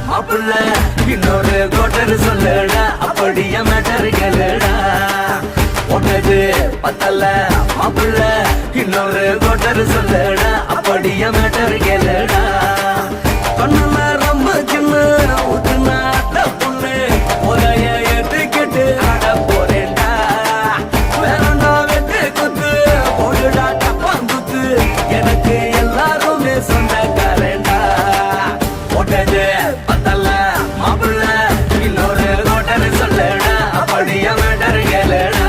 மாப்பிள்ள இன்னொரு கோட்டர் சொல்லுடா அப்படிய மேட்டர் கேளுடா ஒட்டது பத்தல மாப்பிள்ள இன்னொரு கோட்டர் சொல்லுடா அப்படிய மேட்டர் கேளுடா கண்ணுல ரொம்ப சின்ன ஊத்துனா புண்ணு ஒரைய ஏத்துக்கிட்டு ஆட போறேன்டா வேறண்டா வெட்டு குத்து போடுடா டப்பாங்குத்து எனக்கு எல்லாருமே சொந்தக்காரேண்டா ஒட்டது பத்தல மாப்பிள்ள இன்னொரு கோட்டர் சொல்லுடா அப்படிய மேட்டர் கேளுடா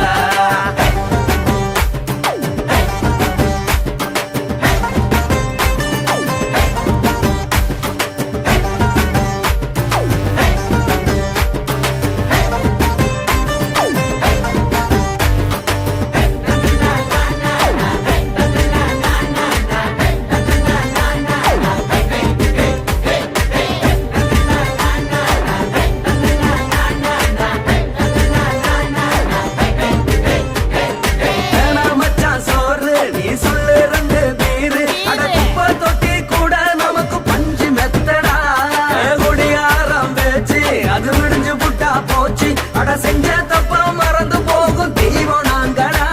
செஞ்ச தப்பா மறந்து போகும் தெய்வம் நாங்கடா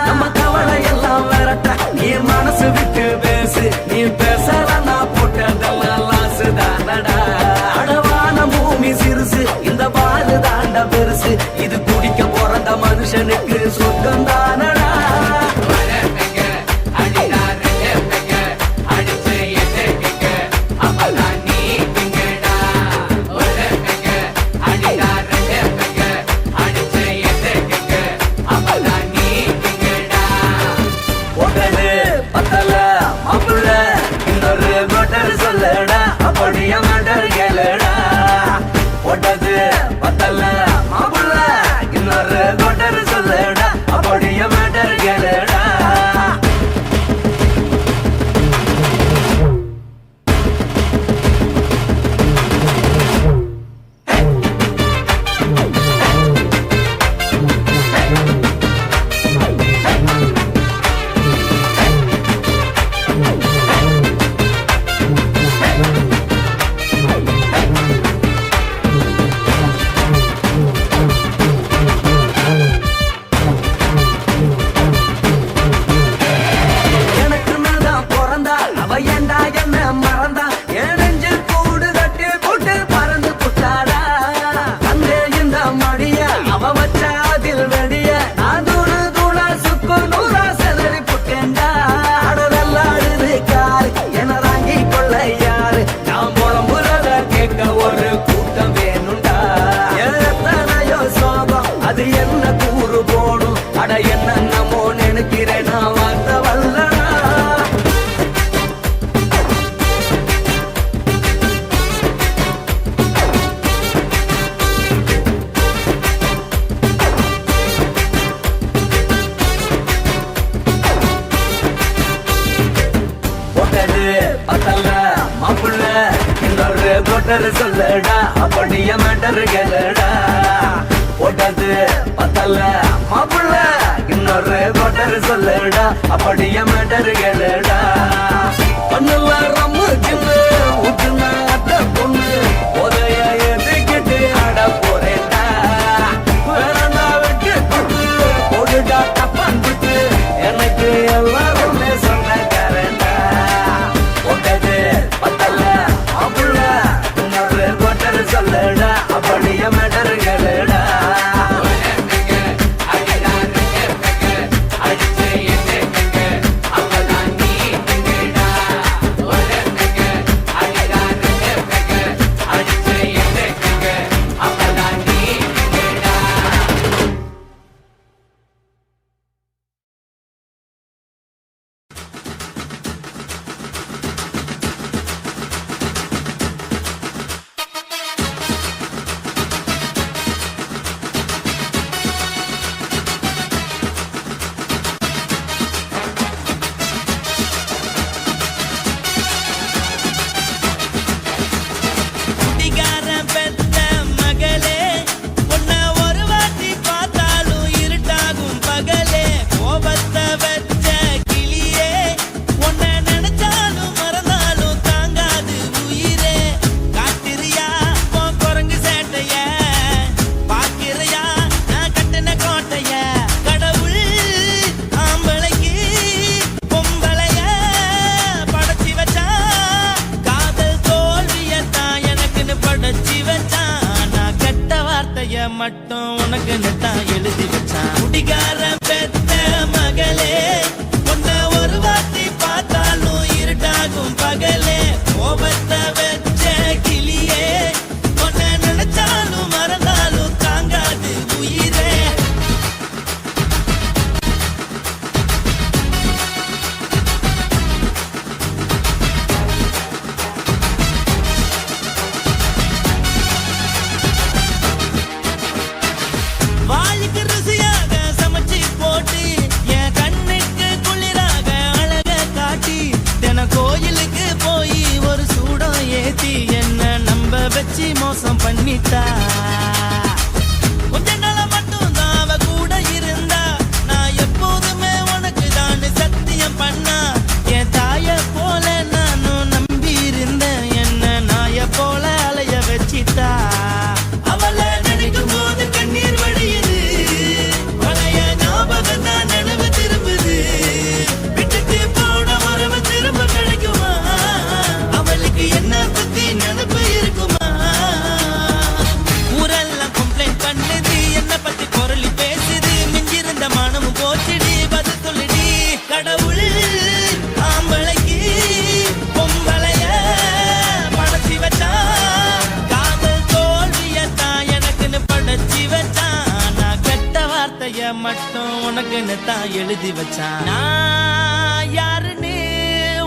நம்ம கவலை எல்லாம் விரட்ட நீ மனசு விட்டு பேசு நீ பேசலன்னா போட்டதெல்லாம் லாசு தானடா அடவான பூமி சிறுசு இந்த பாலு தாண்ட பெருசு இது குடிக்க பிறந்த மனுஷனுக்கு சொர்க்கம் தானடா சொல்லடா அப்படிய மேட்டர் கேளுடா ஒட்டது பத்தல மாப்பிள்ள இன்னொரு கோட்டர் சொல்லடா அப்படிய மேட்டர் கேளுடா ஒரு கூட்டம் வேணுண்டா எத்தனையோ சோகம் அது என்ன கூறு போடும் அட என்னமோ நினைக்கிறேன் நான் வார்த்தை வல்லடா ஒட்டது பத்தல மாப்பிள்ள இன்னொரு கோட்டர் சொல்லடா அப்படிய மேட்டர் கேளுடா ஒட்டது பத்தல மாப்பிள்ள இன்னொரு கோட்டர் சொல்லடா அப்படிய மேட்டர் கேளுடா கண்ணுல ரொம்ப சின்ன ஊத்துனா பொண்ணு உதய எதுக்கிட்டு ஆட போறேன்டா வேறண்டா வெட்டு குத்து போடுடா டப்பாங்குத்து எனக்கு எல்லாருமே சொந்தக்காரேன்டா ஒட்டது பத்தல மாப்பிள்ள இன்னொரு கோட்டர் சொல்லடா அப்படிய மேட்டர் கேளுடா காட்டிறியா படைச்சி வச்சான் நான் கெட்ட வார்த்தைய மட்டும் உனக்குன்னு தான் எழுதி வச்சான் குடிகார பெத்த மகளே உன்னை ஒரு வார்த்தை பார்த்தாலும் இருட்டாகும் பகலே கோபத்தை வச்ச கிளியே உன்னை நினைச்சாலும் மறந்தாலும் தாங்காது உயிரே வாய்க்கு ருசியாக சமைச்சு போட்டு என் கண்ணுக்கு குளிராக அழக காட்டி தின கோயிலுக்கு போய் ஒரு சூடம் ஏத்தி என்ன நம்ப வச்சு மோசம் பண்ணிட்டா கொஞ்ச நாள மட்டும் தான் அவ கூட இருந்தா நான் எப்போதுமே உனக்கு தான் சத்தியம் பண்ணா என் தாய போல நானும் நம்பி இருந்தேன் என்ன நாய போல அலைய வச்சிட்டா அவளை நினைக்கும் போது கண்ணீர் வடியுது பழைய ஞாபகம் தான் நினைவு திரும்புது விட்டுட்டு போன மரபு திரும்ப கிடைக்குமா அவளுக்கு என்ன பத்தி நினைப்பு இருக்குமா ஊரெல்லாம் கம்ப்ளைண்ட் பண்ணுது என்ன பத்தி குரலி பேசுது மிஞ்சிருந்த மானமும் போச்சுடி பதில் சொல்லுடி கடவுள் ஆம்பளைக்கு பொம்பளைய படைச்சி வச்சா காதல் தோல்வியத்தான் எனக்குன்னு படைச்சி வச்சான் நான் கெட்ட வார்த்தைய மட்டும் உனக்குன்னு தான் எழுதி வச்சான் நான் யாருன்னு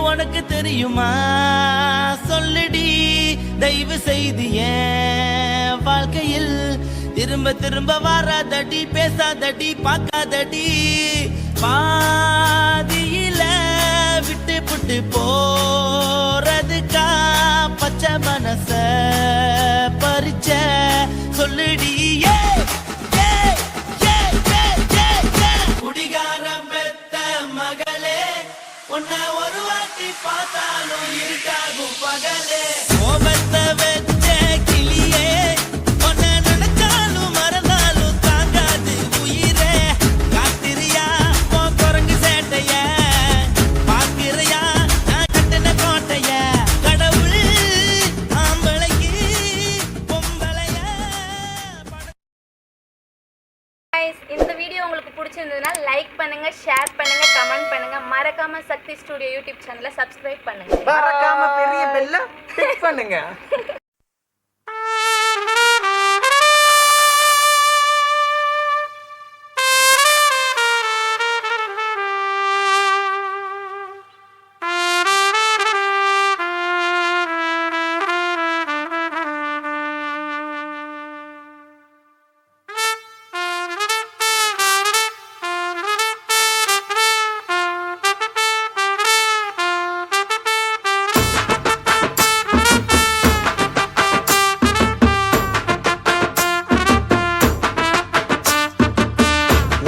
உனக்கு தெரியுமா சொல்லுடி தயவு செய்து என் வாழ்க்கையில் திரும்ப திரும்ப வராதடி பேசாதடி பார்க்காதடி பாதியில விட்டு புட்டு போறதுக்கா பச்சை மனச பறிச்ச சொல்லுடி குடிகாரம் பெத்த மகளே உன்னை ஒரு வாட்டி பார்த்தாலும் இருக்காகும் பகலே கோபத்தை வச்ச கிளியே உன்னை நினைச்சாலும் மறந்தாலும் தாங்காது உயிரே காத்திரியா உன் குரங்கு சேட்டைய பாக்கிறியா நான் கட்டின கோட்டைய கடவுள் ஆம்பளைக்கு பொம்பளைய Guys, இந்த வீடியோ உங்களுக்கு பிடிச்சிருந்ததுன்னா லைக் பண்ணுங்க, ஷேர் பண்ணுங்க, கமெண்ட் பண்ணுங்க, மறக்காம சக்தி ஸ்டுடியோ யூடியூப் சேனலை சப்ஸ்கிரைப் பண்ணுங்க. மறக்காம பெரிய பெல்ல கிளிக் பண்ணுங்க.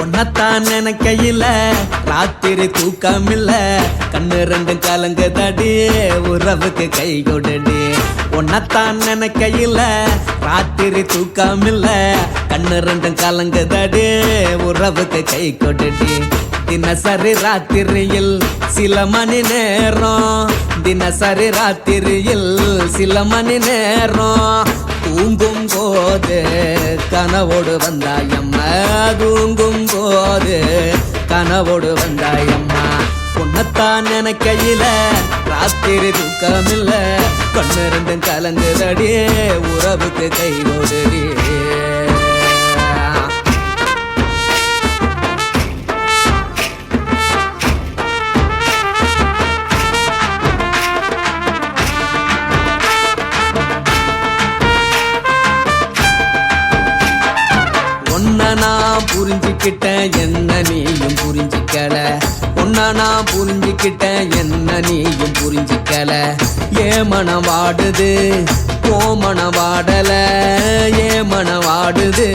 உன்னத்தான் நினைக்கையில ராத்திரி தூக்கமில்ல கண்ணு ரெண்டும் கலங்குதடி உறவுக்கு கை கொடுடி உன்னத்தான் நினைக்கையில ராத்திரி தூக்கமில்ல கண்ணு ரெண்டும் கலங்குதடி உறவுக்கு கை கொடுடி தினசரி ராத்திரியில் சில மணி நேரம் தினசரி ராத்திரியில் சில மணி நேரம் தூங்கும் போது கனவோடு வந்தாயம்மா தூங்கும் போது கனவோடு வந்தாயம்மா உன்னத்தான் நினைக்கையில ராத்திரி தூக்கமில்ல கண்ணு ரெண்டும் கலங்குதடி உறவுக்கு கை ஓடுடி நான் புரிஞ்சுக்கிட்டேன் என்ன நீயும் புரிஞ்சிக்கல உன்ன நான் புரிஞ்சுக்கிட்டேன் என்ன நீயும் புரிஞ்சிக்கல ஏ மனம் வாடுது ஓ மனம் வாடல ஏ மனம் வாடுது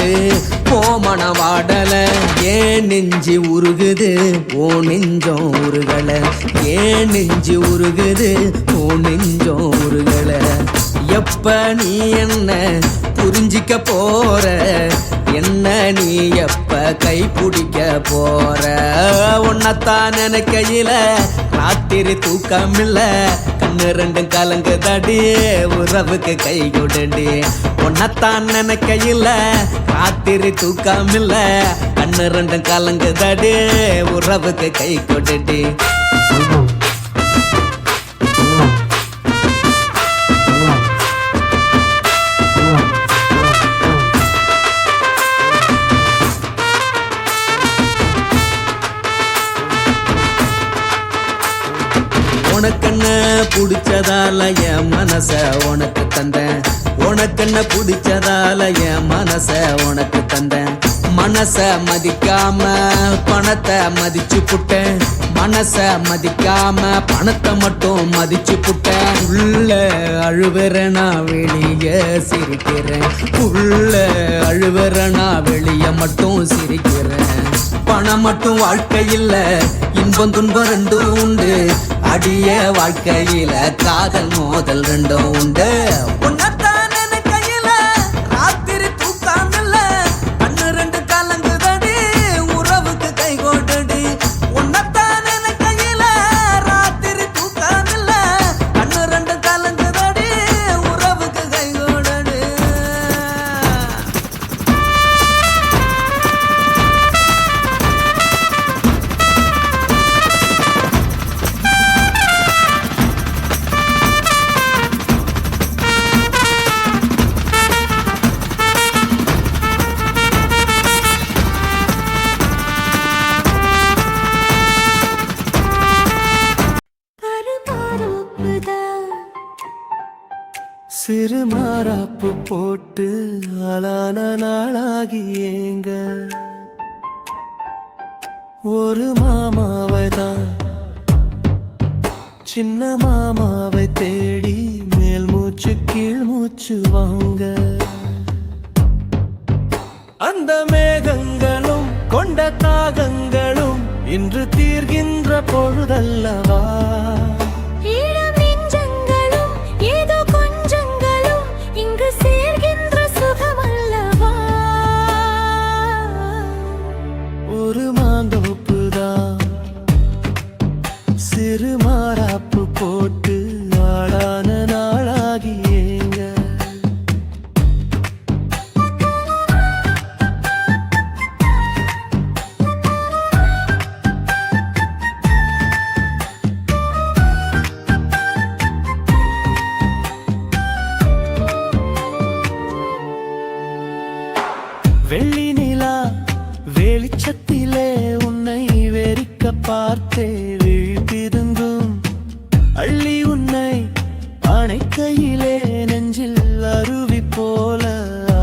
ஓ மனம் வாடல ஏன் நெஞ்சு உருகுது ஓ நெஞ்சம் உருகல ஏன் நெஞ்சு உருகுது ஓ நெஞ்சம் உருகல எப்ப நீ என்ன புரிஞ்சிக்க போற என்ன நீ எப்ப கை பிடிக்க போற உன்னத்தான் நினைக்கையில ராத்திரி தூக்கமில்ல கண்ணு ரெண்டும் கலங்குதடி உறவுக்கு கை கொடுடி உன்னத்தான் நினைக்கையில ராத்திரி தூக்கமில்ல கண்ணு ரெண்டும் கலங்குதடி உறவுக்கு கை கொடுடி உனக்கென்ன பிடிச்சதால என் மனச உனக்கு தந்தேன் உனக்கென்ன பிடிச்சதால என் மனச உனக்கு தந்தேன் மனச மதிக்காம பணத்தை மதிச்சு புட்டேன் மனச மதிக்காம பணத்தை மட்டும் மதிச்சு புட்டேன் உள்ள அழுவுறனா வெளிய சிரிக்கிறேன் உள்ள அழுவுறனா வெளிய மட்டும் சிரிக்கிறேன் பணம் மட்டும் வாழ்க்கை இல்ல இன்பம் துன்பம் ரெண்டும் உண்டு அடிய வாழ்க்கையில காதல் மோதல் ரெண்டும் உண்டு உன்னத்தான் நினைக்கையில ராத்திரி தூக்காமல்ல கண்ணு ரெண்டு கலங்குதடி உறவுக்கு கை கோட்டடி உன்னத்தான் நினைக்கையில ராத்திரி தூக்காமல்ல கண்ணு ரெண்டு கலங்குதடி உறவுக்கு கை கோட்டடி சிறு மாறாப்பு போட்டு ஆளான நாளாகி ஏங்க ஒரு மாமாவை தான் சின்ன மாமாவை தேடி மேல் மூச்சு கீழ் மூச்சு வாங்க அந்த மேகங்களும் கொண்ட தாகங்களும் இன்று தீர்கின்ற பொழுதல்லவா ஒரு மாந்தோப்புதான் சிறு மாறாப்பு போட்டு ஆளான நாளாகி ஏங்க வெள்ளி நிலா வெளிச்சத்திலே உன்னை வெறிக்க பார்த்தே விழிப்பிதுங்கும் அள்ளி உன்னை அணைக்கையிலே நெஞ்சில் அருவி போல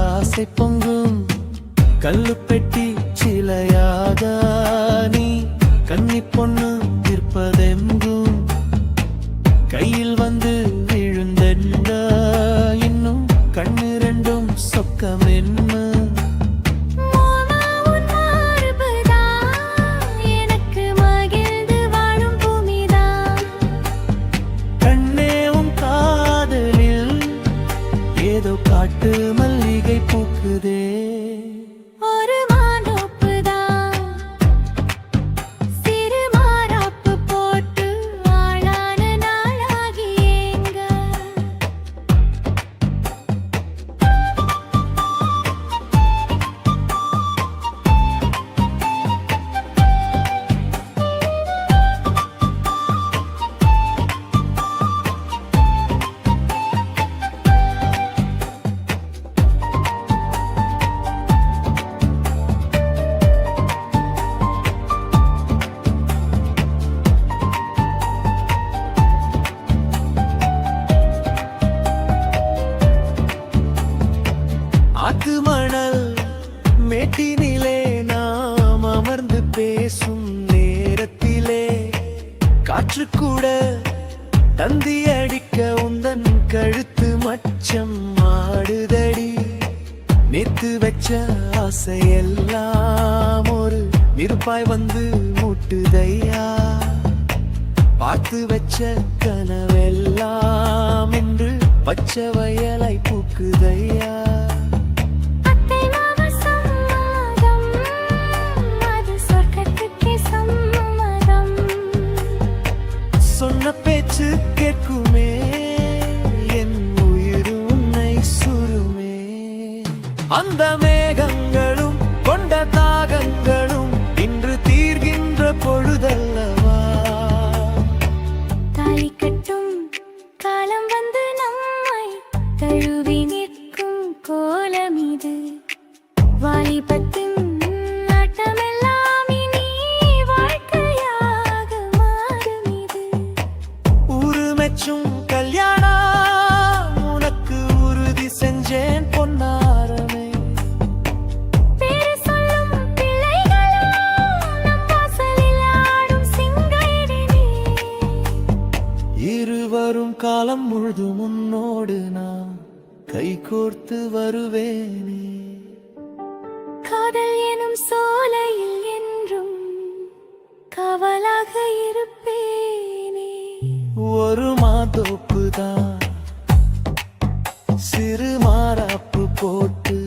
ஆசை பொங்கும் கல்லு பெட்டி சிலையாக நீ கன்னி பொண்ணு நிற்பதெங்கும் கையில் வந்து விழுந்தென்ன இன்னும் கண்ணு ரெண்டும் சொக்கம் என்ன காட்டு மல்லிகை பூக்குதே ஒரு மாந்தோப்புதான் சிறு மாறாப்பு போட்டு ஆளான நாளாகி ஏங்க ஆத்து மணல் மேட்டினிலே நாம் அமர்ந்து பேசும் நேரத்திலே காற்று கூட தந்தி அடிக்க உந்தன் கழுத்து மச்சம் ஆடுதடி நேத்து வச்ச ஆசையெல்லாம் ஒரு நெருப்பாய் வந்து முட்டுதையா பார்த்து வச்ச கனவெல்லாம் என்று பச்சை வயலை பூக்குதையா சொன்ன பேச்சு கேட்குமே அந்த மேகங்களும் கொண்ட தாகங்களும் இன்று தீர்கின்ற பொழுதல்லவா. தாலி கட்டும் காலம் வந்து நம்மை தழுவி நிற்கும் கோலம் இது. வாலிபத்தின் ஆட்டமெல்லாம் இனி வாழ்க்கையாக மாறும் இது. உருமெச்சும் கல்யாணம் உனக்கு உறுதி செஞ்சேன் பொன்னாரமே. பேரு சொல்லும் பிள்ளைகளும் நம் வாசலில் ஆடும் சிங்காரினே. இருவரும் காலம் முழுதும் உன்னோடு நான் கைகோர்த்து வருவேனே. காதல் எனும் சோலையில் என்றும் காவலாக இருப்பேனே. ஒரு மாதோப்புதான் சிறு மாறாப்பு போட்டு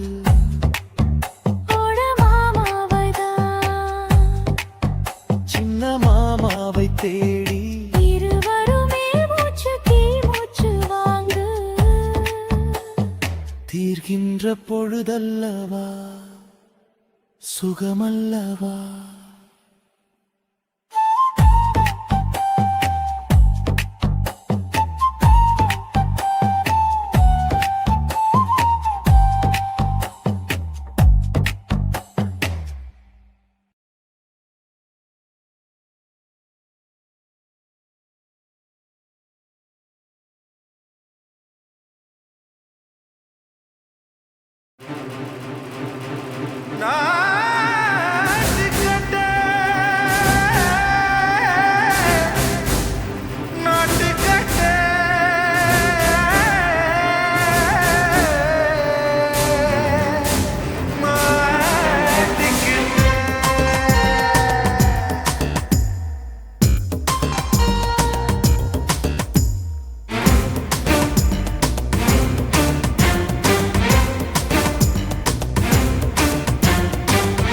ஓட மாமாவதான் சின்ன மாமாவை தேடி இருவருமே மூச்சு கீழ் மூச்சு வாங்கு. தீர்கின்ற பொழுதல்லவா சுகமல்லவா.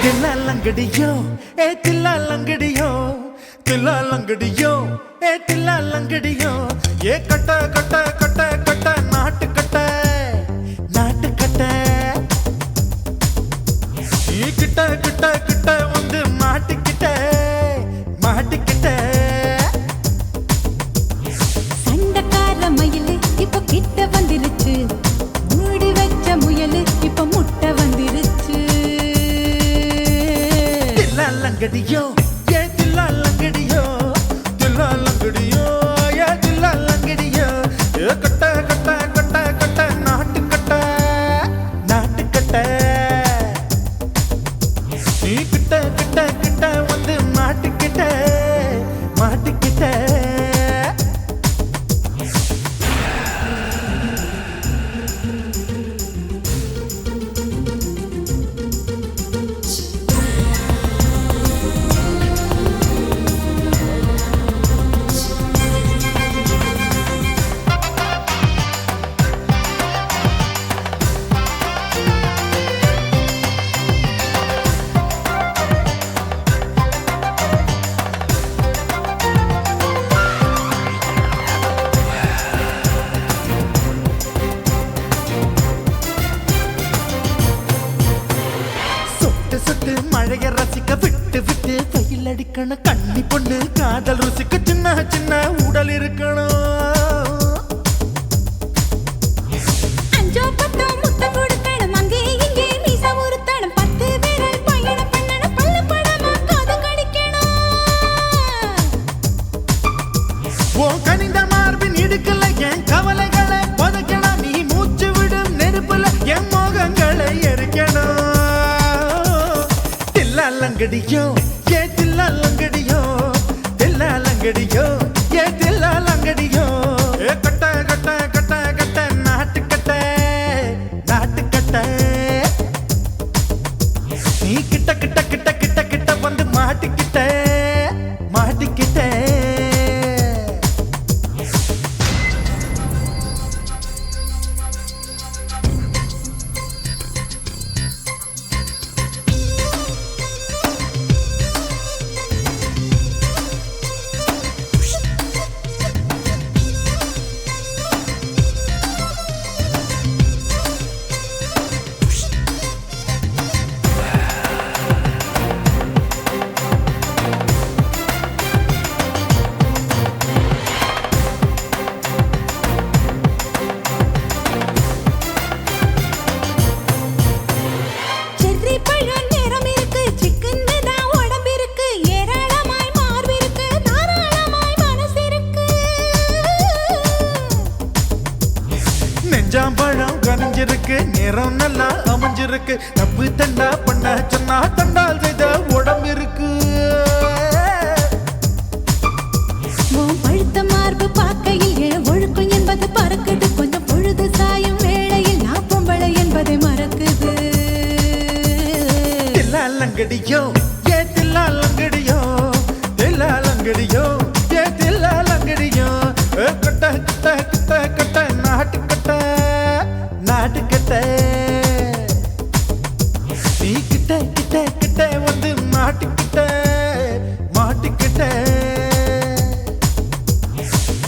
தில்லாலங்கடியோ தில்லாலங்கடியோ தில்லாலங்கடியோ தில்லாலங்கடியோ கட்ட கட்ட கட்ட கட்ட நாட்டு கட்ட நாட்டு கட்ட கிட்ட கிட்ட கிட்ட வந்து மாட்டிக்கிட்ட மாட்டிக்கிட்ட. சண்டக்கார மயிலு இப்ப கிட்ட வந்துருச்சு. மூடி வச்ச முயலு இப்ப முட்டை வந்துருச்சு. தில்லாலங்கடியோ தில்லாலங்கடியோ தில்லாலங்கடியோ தில்லாலங்கடியோ கட்ட கட்ட கட்ட கட்ட நாட்டு கட்ட நாட்டு கட்ட. நீ கிட்ட கிட்ட கிட்ட வந்து மாட்டிக்கிட்ட மாட்டிக்கிட்ட. சொட்டு மழைய ரசிக்க விட்டு விட்டு வெயில் அடிக்கணும். கண்ணி பொண்ணு காதல் ருசிக்க சின்ன சின்ன உடல் இருக்கணும். அஞ்சோ பத்தோ முத்தம் கொடுக்கணும். அங்கே இங்கே மீச உறுத்தணும். 10 விரல் பயணம் பண்ணணும். பல்ல படமா காது கடிக்கணும். உன் கனிந்த மார்பின் இடுக்கல என் கவலைகளை புதைக்கணும். நீ மூச்சு விடும் நெருப்புல என் மோகங்களை எரிக்கணும். தில்லாலங்கடியோ தில்லாலங்கடியோ தில்லாலங்கடியோ தில்லாலங்கடியோ கட்ட கட்ட கட்ட கட்ட நாட்டு கட்ட நாட்டு கட்ட. நீ கிட்ட கிட்ட கிட்ட கிட்ட கிட்ட வந்து மாட்டிக்கிட்ட மாட்டிக்கிட்ட. நேரம் நல்லா அமைஞ்சிருக்கு தப்பு தண்டா பண்ண சொன்னா தண்டால் செய்த உடம்பு இருக்கு உன் பழுத்த மார்பு பார்க்கையில் என் ஒழுக்கம் என்பது பறக்குது கொஞ்சம் பொழுது சாயும் வேளையில் நான் பொம்பளை என்பதை மறக்குது தில்லாலங்கடியோ ஏ தில்லாலங்கடியோ தில்லாலங்கடியோ ஏ தில்லாலங்கடியோ கட்ட கட்ட கட்ட கட்ட நாட்டுக்கட்ட நாட்டுக்கட்ட நீ கிட்ட கிட்ட கிட்ட வந்து மாட்டுக்கிட்ட மாட்டுக்கிட்ட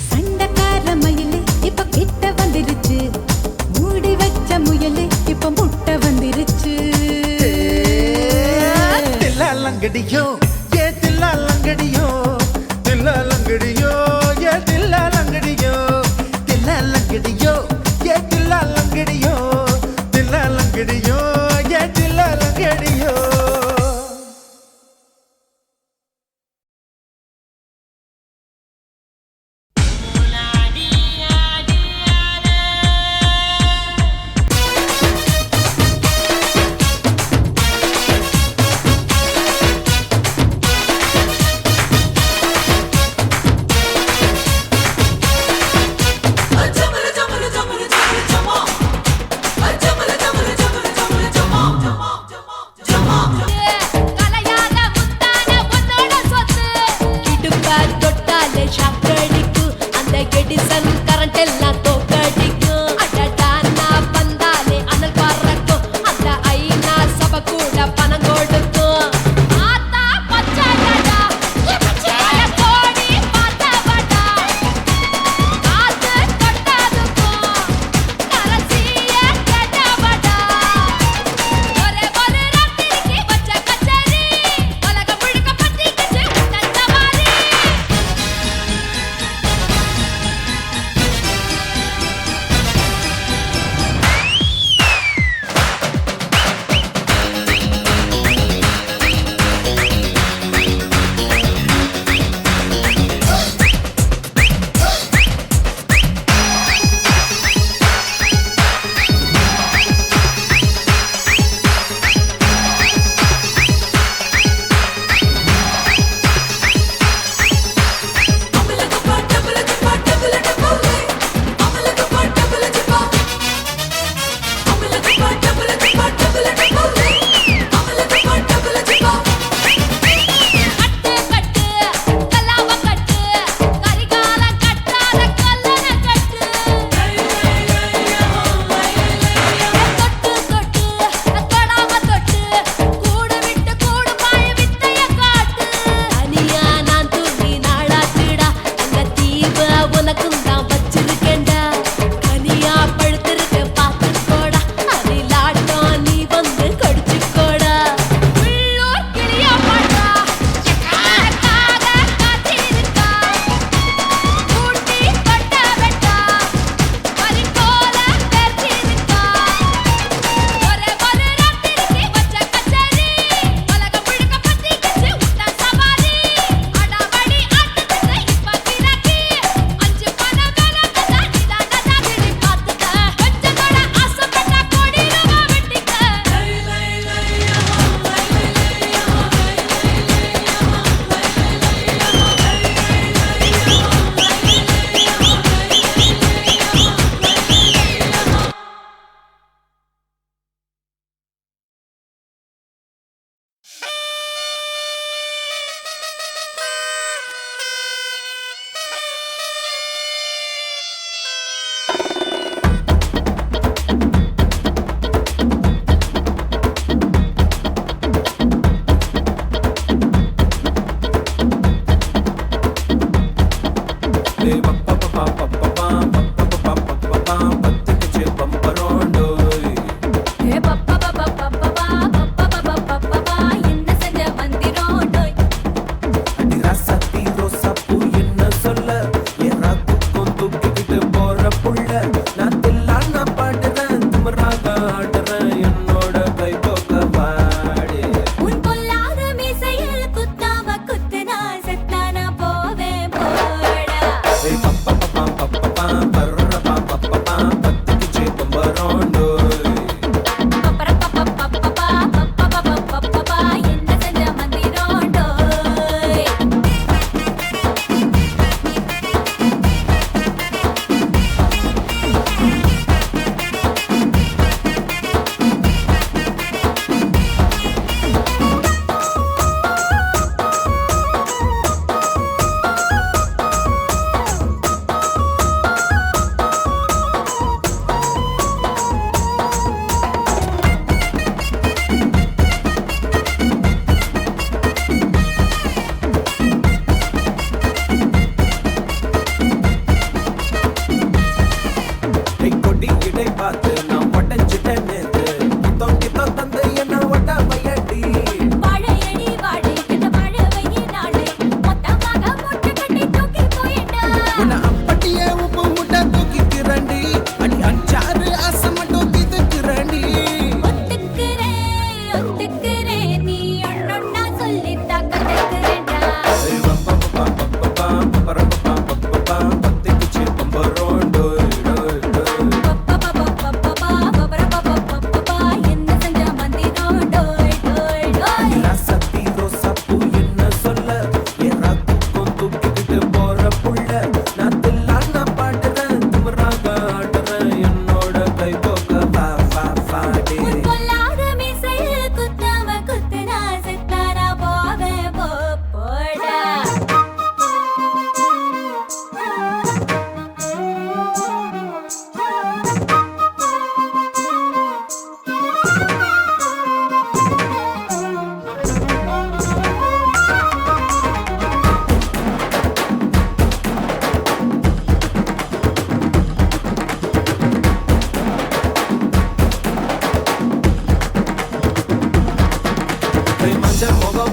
சண்டைக்கார மயிலு இப்ப கிட்ட வந்துருச்சு மூடி வச்ச முயலு இப்ப முட்டை வந்துருச்சு தில்லாலங்கடியோ ஏ தில்லாலங்கடியோ தில்லாலங்கடியோ ஏ தில்லாலங்கடியோ தில்லாலங்கடியோ ஏ தில்லாலங்கடியோ தில்லாலங்கடியோ ஏ தில்லாலங்கடியோ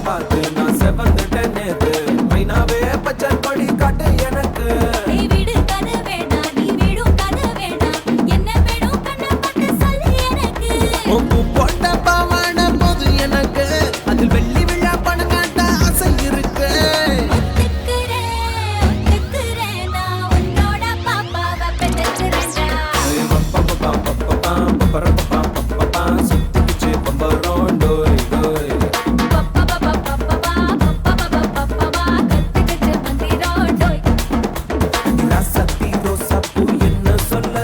பார்த்து நான் செவந்துட்டேன் நேத்து மைனாவே பச்சை கொடி காட்டு எனக்கு நீ விடு கதை வேண்டாம் நீ விடும் கதை வேண்டாம் என்ன வேணும் கண்ணை பார்த்து சொல்லு எனக்கு உப்பு போட்ட பாவாட போது எனக்கு அதில் வெள்ளி விழா பணம் காட்ட ஆசை இருக்கு ஒத்துக்கிறேன் நான் உன்னோட பாப்பாவை பெற்றுக்கிறேன்டா சுத்திச்சு பம்பரோம் டோய் டோய் கத்துக்கிட்டு வந்திரோடோய் ராசத்தி ரோசாப்பூ என்ன சொல்ல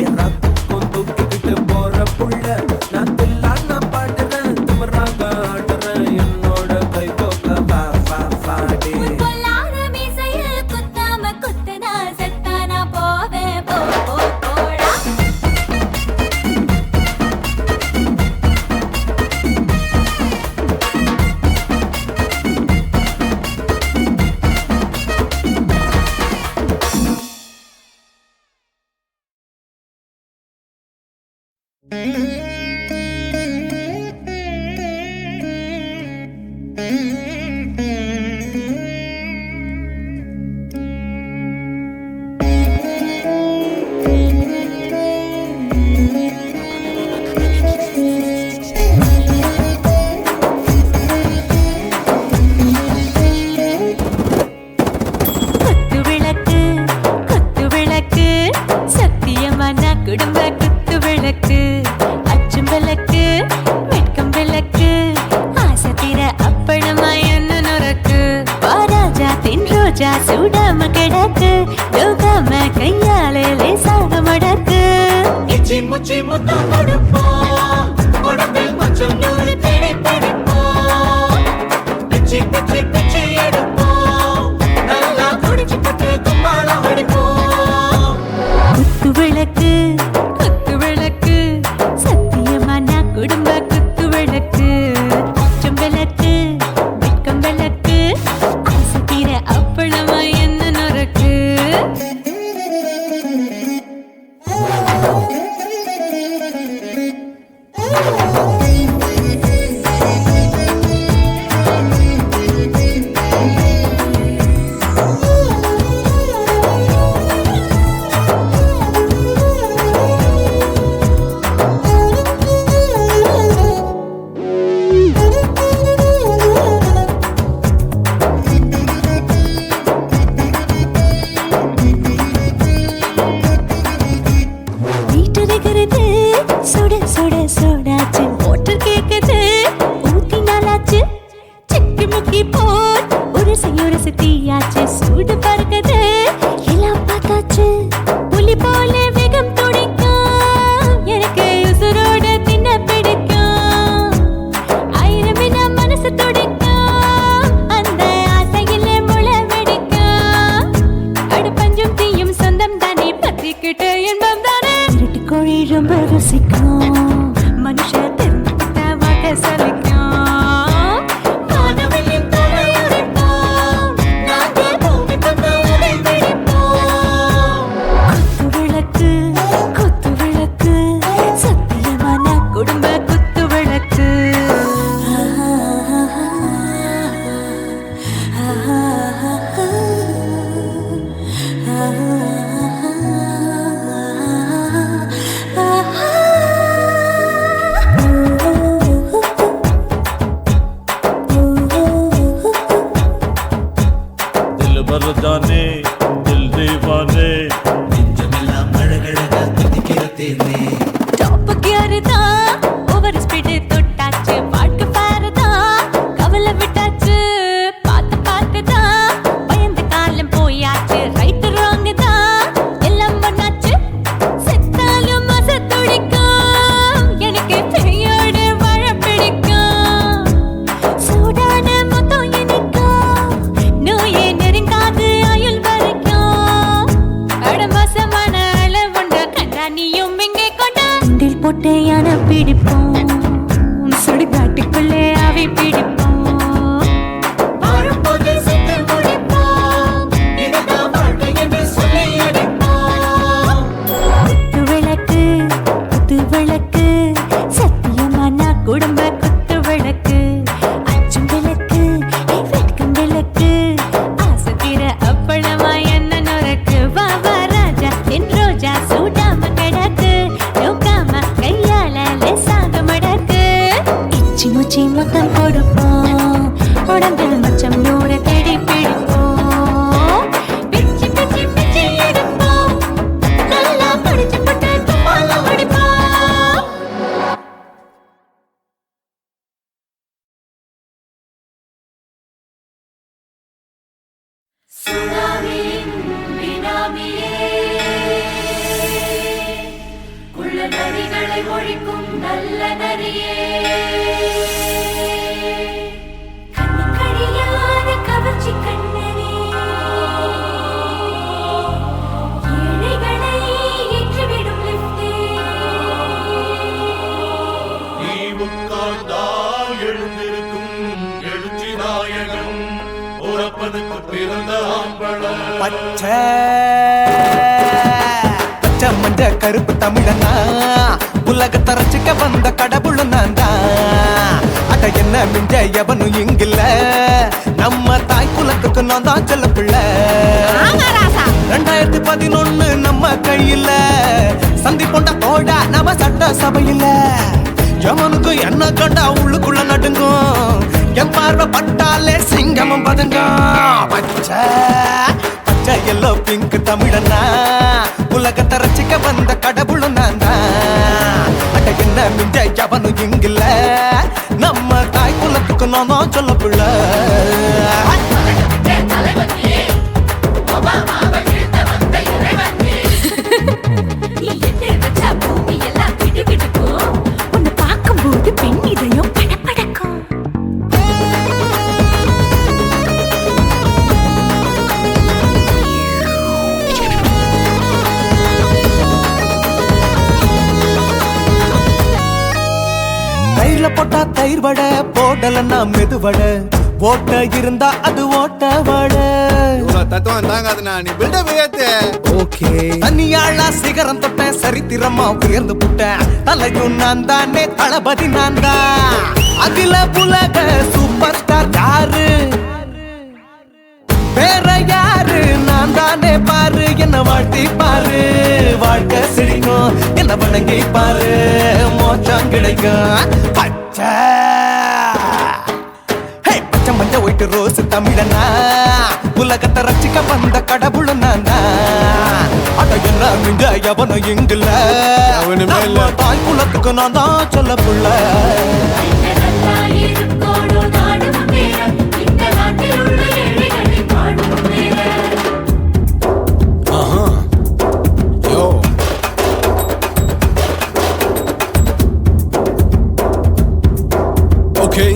என் ராத்துக்கும் தூக்கிக்கிட்டு போற புள்ள நான் தில்லான பாடுறேன் திமிராக ஆடுறேன் என்னோட கை போக்க வா வா வாடி பொல்லாத மீசையில் குத்தாம குத்துனா செத்தானா போவேன் போ போ போடா குத்து விளக்கு சத்தியமான குடும்ப குத்து விளக்கு அச்சும் விளக்கு வெட்கம் விளக்கு ஆசை தீர அப்பளமா என்ன நுறக்கு வாராஜா தின் ரோஜா சூடாம கிடக்கு யோகாம கையாலே லேசாக மடக்கு இச்சி முச்சி முத்தம் கொடுப்போம் உடம்பில் மச்சம் நூறு தேடி பிடிப்போம் பிச்சி பிச்சி பிச்சி எடுப்போம் நல்லா குடிச்சு பட்டு கும்மாளம் அடிப்போம் குத்து விளக்கு சத்தியமான குடும்ப குத்து விளக்கு அச்சம் விளக்கு வெட்கம் விளக்கு ஆசை தீர அப்பளமா என்ன நுறக்கு வீட்டுகிறது சுட சுட சோடாச்சு மோட்டர் கேக்குது ஊத்தி நாளாச்சு சிக்கி முக்கி போர் உரசி தீயாச்சு சூடு பறக்குது எல்லாம் பார்த்தாச்சு புலி போல வேகம் துடிக்கும் எனக்கு உசுரோட தின்ன பிடிக்கும் ஆயிரம் மனசு துடிக்கும் அந்த ஆசையில முளை வெடிக்கும் அடுப்பஞ்சும் தீயும் சொந்தம் தானே பத்திக்கிட்டு இன்பம் தானே இருட்டு கோழி ரொம்ப ரசிக்கும் மண் பிச்சி முத்தம் கொடுப்போம் உடம்பில் மச்சம் நூற தேடி பிடிப்போம் பிச்சி பிச்சி பிச்சி எடுப்போம் நல்லா படிச்சு போட்டு தும்பால அடிப்போம் சுனாமியின் வினாமியே உள்ள நரிகளை ஒழிக்கும் நல்ல நரியே கண்ணுக்கடியாத கவர்ச்சி கண்ணனே ஏழைகளை ஏற்றிவிடும் லிப்டே நீ உட்கார்ந்தால் எழுந்திருக்கும் எழுச்சி நாயகன் உறப்பனுக்கு பிறந்த ஆம்பள பச்சை பச்சை மஞ்ச கருப்பு தமிழனா உலகத்தை ரசிக்க வந்த கடவுள் நான் தான் அட என்ன மிஞ்ச எவனும் இங்கில்ல நம்ம தாய் குலத்துக்கு நான் தான் செல்ல பிள்ளை 2011 நம்ம கையில சந்தி போண்ட தோடா நம்ம சட்ட சபையில எவனுக்கு என்ன கண்டா உள்ளுக்குள்ள நடுங்கும் என் பார்வை பட்டாலே சிங்கமும் பதுங்கும் பச்சை பச்சை எல்லோ பிங்க் தமிழனா உலகத்தை ரசிக்க வந்த கடவுளும் நான் தான் அட என்ன மிஞ்ச எவனும் இங்கில்ல நம்ம தாய் குலத்துக்கு நான் தான் சொல்ல பிள்ளை நீ எட்டு வச்சா பூமி எல்லாம் கிடுகிடுக்கும் உன்னை பார்க்கும்போது பெண் இதயம் படபடக்கும் தயிர்ல போட்டா தயிர் வடை போடலன்னா மெதுவடை ஓட்ட இருந்தா அது ஓட்ட வடை தத்துவம் தாங்காதுண்ணா நீ பில்டப் ஏத்து ஓகே தனியாளா சிகரம் தொட்டேன் சரித்திரமா உயர்ந்து புட்டேன் தலையும் நான் தானே தளபதி நான் தான் அகில உலக சூப்பர் ஸ்டார் யாரு வேற யாரு நான் தானே பாரு என்ன வாழ்த்தி பாரு வாழ்க்கை சிரிக்கும் என்ன வணங்கி பாரு மோச்சம் கிடைக்கும் பச்சை பச்சை மஞ்ச ஒயிட்டு ரோஸ் தமிழனா உலகத்தை ரசிக்க வந்த கடவுள் நான் தான் அட என்ன மிஞ்ச எவனும் இங்குல அவனுமே இல்ல. நம்ம தாய் குலத்துக்கு நான் தான் சொல்ல புள்ள நல்லா இருக்கோடும் நாடும் பேர இந்த நாட்டில் உள்ள ஏழைகளை பாடும் பேர யோ okay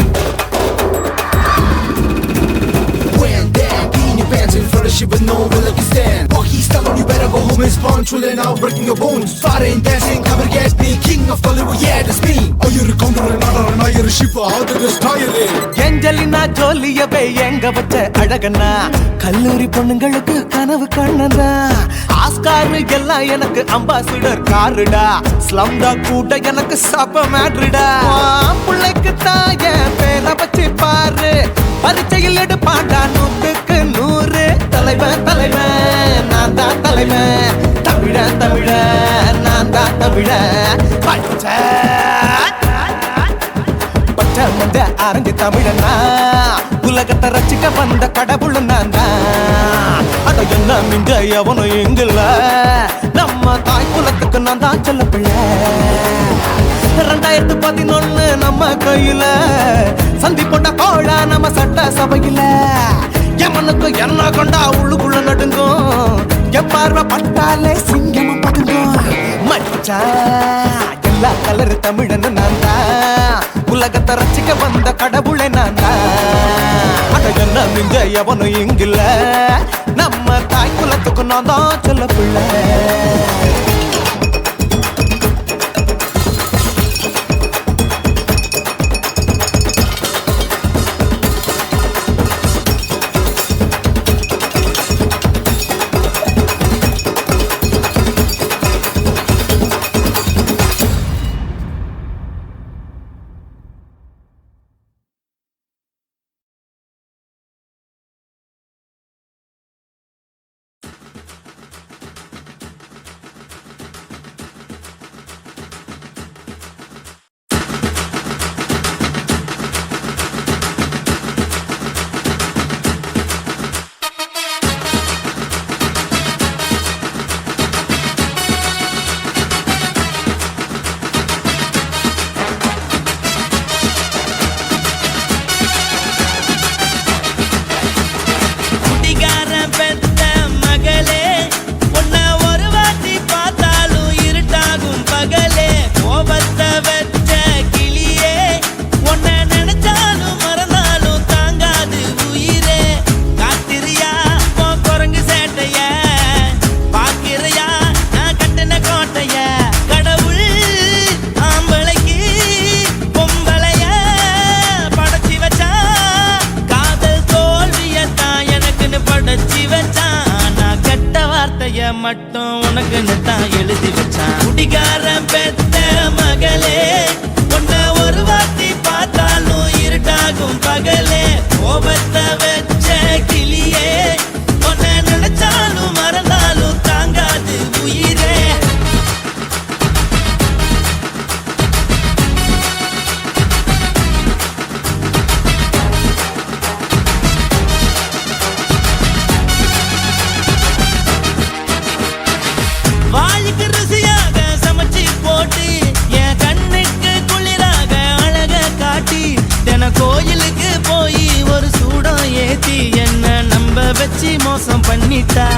With no will like you stand. Walkie Stallone, you better go home and spawn. Chillin' out, breaking your bones. Fighting, dancing, cover gas, be king of Hollywood, yeah, that's me. Oh, you're a condor and not you're a ship. How did this tire it? Angelina ஜோலியவே எங்க வச்ச அழகனா கல்லூரி பொண்ணுங்களுக்கு கனவு கண்ணனா Oscar எல்லாம் எனக்கு ambassador காருடா ஸ்லம்டா கூட எனக்கு சப்ப மேட்ருடா பிள்ளைக்கு தான் என் பேரை வச்சு பாரு பரீட்சையில் எடுப்பாண்டா 100க்கு 100 தலைவன் தலைவன் நான் தான் தலைவன் தமிழன் தமிழன் நான் தான் தமிழன் பச்சை பச்சை மஞ்ச அரஞ்சு தமிழனா உலகத்தை ரசிக்க வந்த கடவுள் நான் தான் அட என்ன மிஞ்ச எவனும் எங்குல நம்ம தாய் குலத்துக்கு நான் தான் சொல்ல பிள்ளை 2011 நம்ம கையில சந்தி போட்ட கோழா நம்ம சட்ட சபையில எமனுக்கு என்ன கொண்டா உள்ளுக்குள்ள நடுங்கும் என் பார்வை பட்டாலே சிங்கமும் பதுங்கும் மச்சான் எல்லா கலர் தமிழன்னு நான் தான் உலகத்தை ரசிக்க வந்த கடவுளை நான் தான் அட என்ன மிஞ்ச எவனும் இங்கில்ல நம்ம தாய் குலத்துக்கு நான் தான் சொல்ல பிள்ளை மட்டும் உனக்குன்னு தான் எழுதி வச்சான். குடிகாரன் பெத்த மகளே, உன்னை ஒரு வாட்டி பார்த்தாலும் இருட்டாகும் பகலே. கோபத்தை வச்ச கிளியே, உன்னை நினைச்சாலும் மறந்தாலும் தாங்காது உயிரே. வாய்க்கு ருசியாக சமைச்சு போட்டு என் கண்ணுக்கு குளிராக அழக காட்டி தின கோயிலுக்கு போய் ஒரு சூடம் ஏத்தி என்ன நம்ப வச்சு மோசம் பண்ணிட்டா.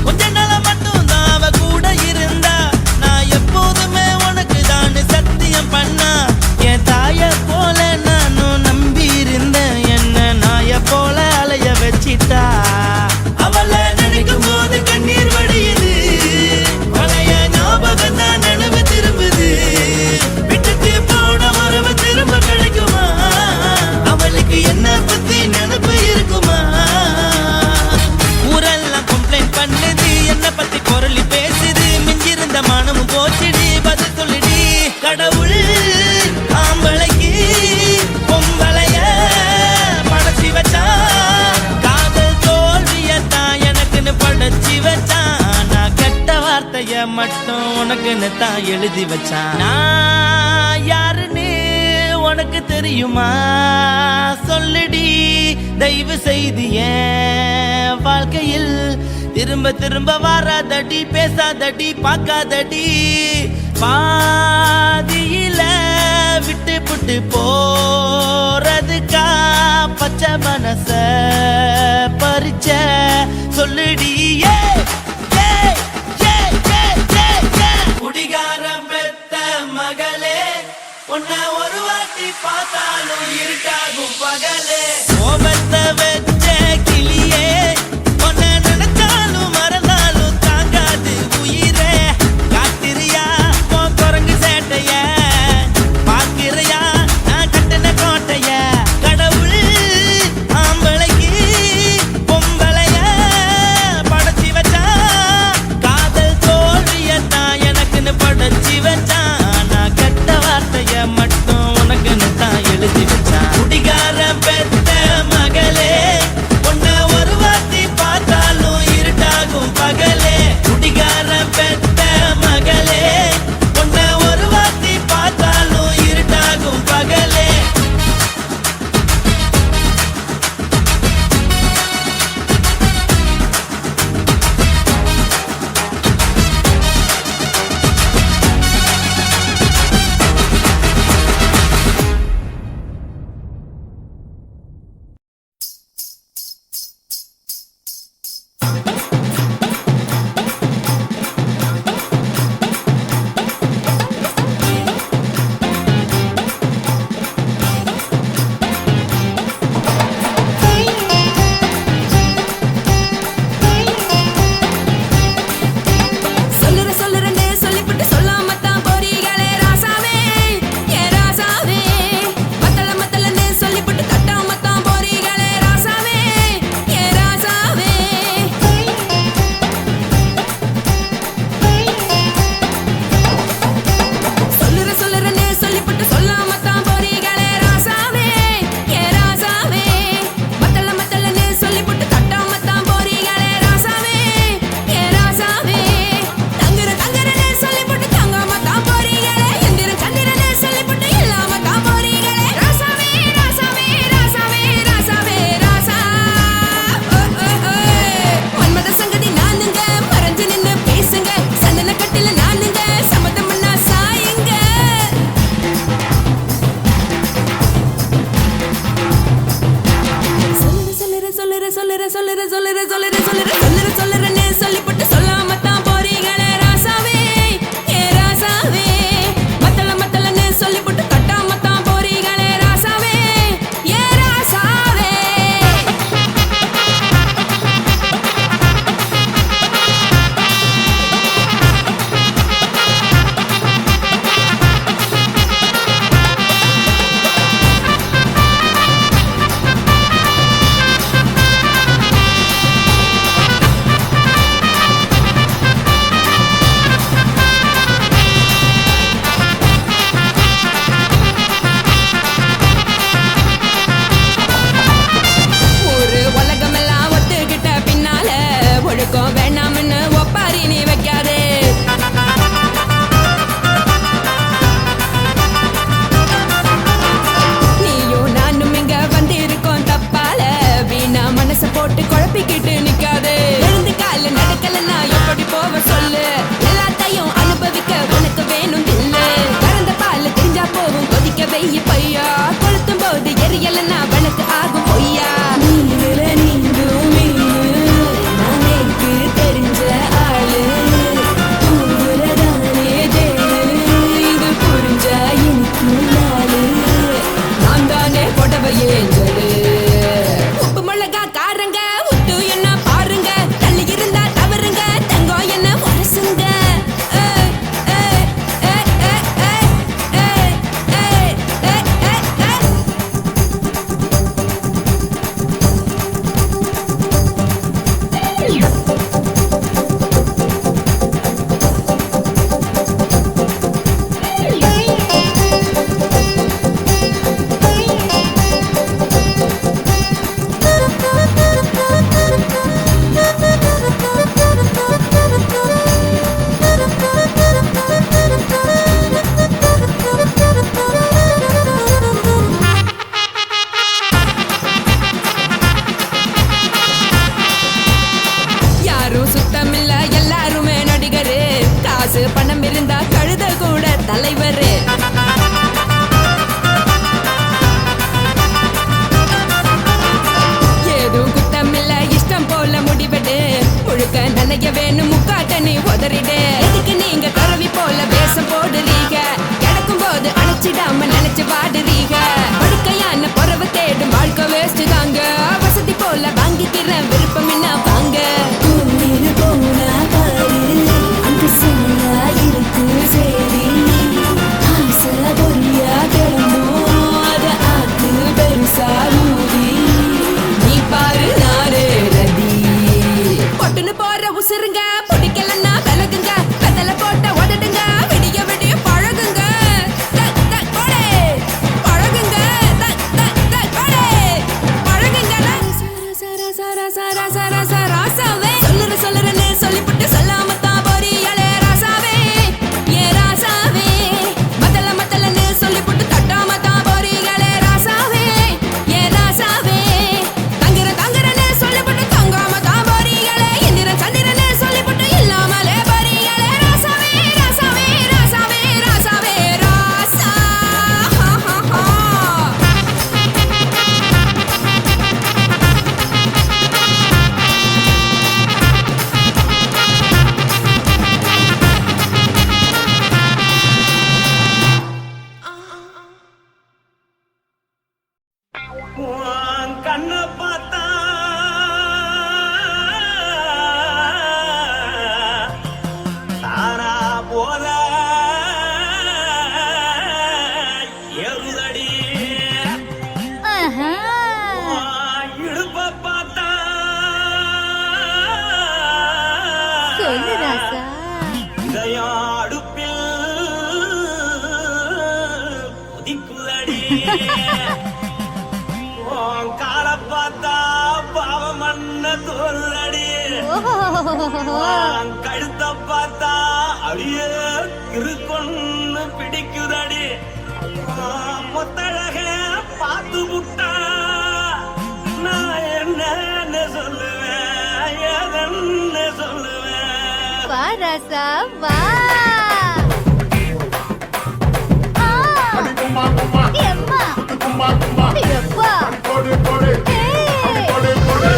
கொஞ்ச நாள மட்டும் தான் அவ கூட இருந்தா, நான் எப்போதுமே உனக்கு தான் சத்தியம் பண்ணா. என் தாய போல நானும் நம்பி இருந்தேன், என்ன நாய போல அலைய வச்சிட்டா. அவளை நினைக்கும் போது கண்ணீர் வடியுது, பழைய ஞாபகம் தான் நினைவு திரும்புது. விட்டுட்டு போன உறவு திரும்ப கிடைக்குமா? அவளுக்கு என்ன பத்தி நினைப்பு இருக்குமா? ஊரெல்லாம் கம்ப்ளைண்ட் பண்ணுது, என்ன பத்தி பொருளி பேசுது. மிஞ்சிருந்த மானமும் போச்சுடி, பதில் சொல்லுடி. கடவுள் ஆம்பளைக்கு பொம்பளைய படைச்சி வச்சான், காதல் தோல்வியத்தான் எனக்குன்னு படைச்சி வச்சான். நான் கெட்ட வார்த்தைய மட்டும் உனக்குன்னு தான் எழுதி வச்சான். நான் யாருன்னு உனக்கு தெரியுமா? சொல்லுடி தயவு செய்து என் வாழ்க்கையில் திரும்ப திரும்ப வராதடி, பேசாதடி, பார்க்காதடி. பாதியில விட்டு புட்டு போறதுக்கா பச்சை மனச பறிச்ச சொல்லுடி. குடிகாரம் பெத்த மகளே, உன்னை ஒரு வாட்டி பார்த்தாலும் இருட்டாகும் பகலே. கோபத்தை வச்ச கிளியே, உன்னை நினைச்சாலும் மறந்தாலும் தாங்காது உயிரே. காத்திரியா உன் குரங்கு சேட்டைய, பார்க்கிறையா நான் கட்டின கோட்டைய. கடவுள் ஆம்பளைக்கு பொம்பளைய படைச்சி வச்சான், காதல் தோல்வியத்தான் எனக்குன்னு படைச்சி வச்சான். நான் கெட்ட வார்த்தைய மட்டும் உனக்குன்னு தான் எழுதி வச்சான். குடிகாரன் பெத்த மகளே, உதறிடு எதுக்கு நீங்க துறவி போல வேஷம் போடுறீங்க கிடக்கும் போது அணைச்சிடாம நினைச்சு வாடுறீங்க படுக்கையான பொறவை தேடும் வாழ்க்கை வேஸ்ட் தாங்க வசதி போல வாங்கிக்கிற விருப்பம் என்ன வாங்க போனா பாரு அந்த சிலையா இருக்கு சரி ஆசை பொரியா கிளம்பும் அத ஆத்து பெருசா ஊதி நீ பாரு நானே ரதி பொட்டுன்னு போற உசுருங்க பிடிக்கலன்னா விலகுங்க கதல போட்ட உதடுங்க விடிய விடிய பழகுங்க தக் தக் போடே பழகுங்க தக் தக் தக் போடே பழகுங்க சர சர சர சர சர ராசாவே சொல்லுறேன்னு சொல்லிப்புட்டு சொல்லாம தான் போறியாளே ராசாவே ஏ ராசாவே மத்தலன்னு சொல்லிப்புட்டு தட்டாம தான் போறியாளே ராசாவே ஏ ராசாவே தங்குறேன்னு சொல்லிப்புட்டு தங்காம தான் போறியாளே இந்திரன் சந்திரன்னு சொல்லிப்புட்டு இல்லாமலே போறியாளே ராசாவே ராசாவே ராசாவே ராசாவே ராசா உன் கண்ணை பார்த்தா தானா போல எருதடி உன் இடுப்பை பார்த்தா இதயம் அடுப்பில் கொதிக்குதடி உன் காலை பார்த்தா பாவம் மண்ண தோல்லடி உன் கழுத்தை பார்த்தா அடியே இருக்குன்னு பிடிக்குதடி உன் மொத்தழக பார்த்து விட்டா நான் என்னன்னு சொல்லுவேன் எதன்னு சொல்லுவேன் வா ராசா வா கும்மா கும்மா எம்மா கும்மா கும்மா எப்பா போடு போடு போடு போடு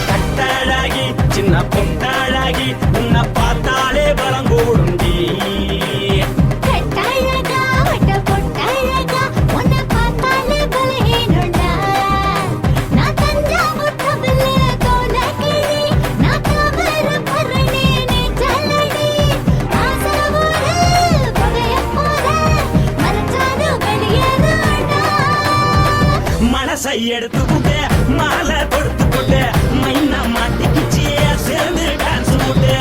கட்டழகி சின்ன பொட்டழகி உன்னை பார்த்தாலே பலம் கூடுண்டி கட்டழகா வட்ட பொட்டழகா உன்னை பார்த்தாலே பலஹீனண்டா நான் தஞ்சா முட்டபில்ல கோலகிரி நான் கவர பரணி நீ ஜல்லடி ஆசவூரு பகைய போல மரச்சாது வெளியேறாடா மனசை எடுத்துக்கிட்டு மாலை கொடுத்துக்கிட்டு மைனா மாட்டிக்கிச்சு சேர்ந்து டான்ஸ் போட்டு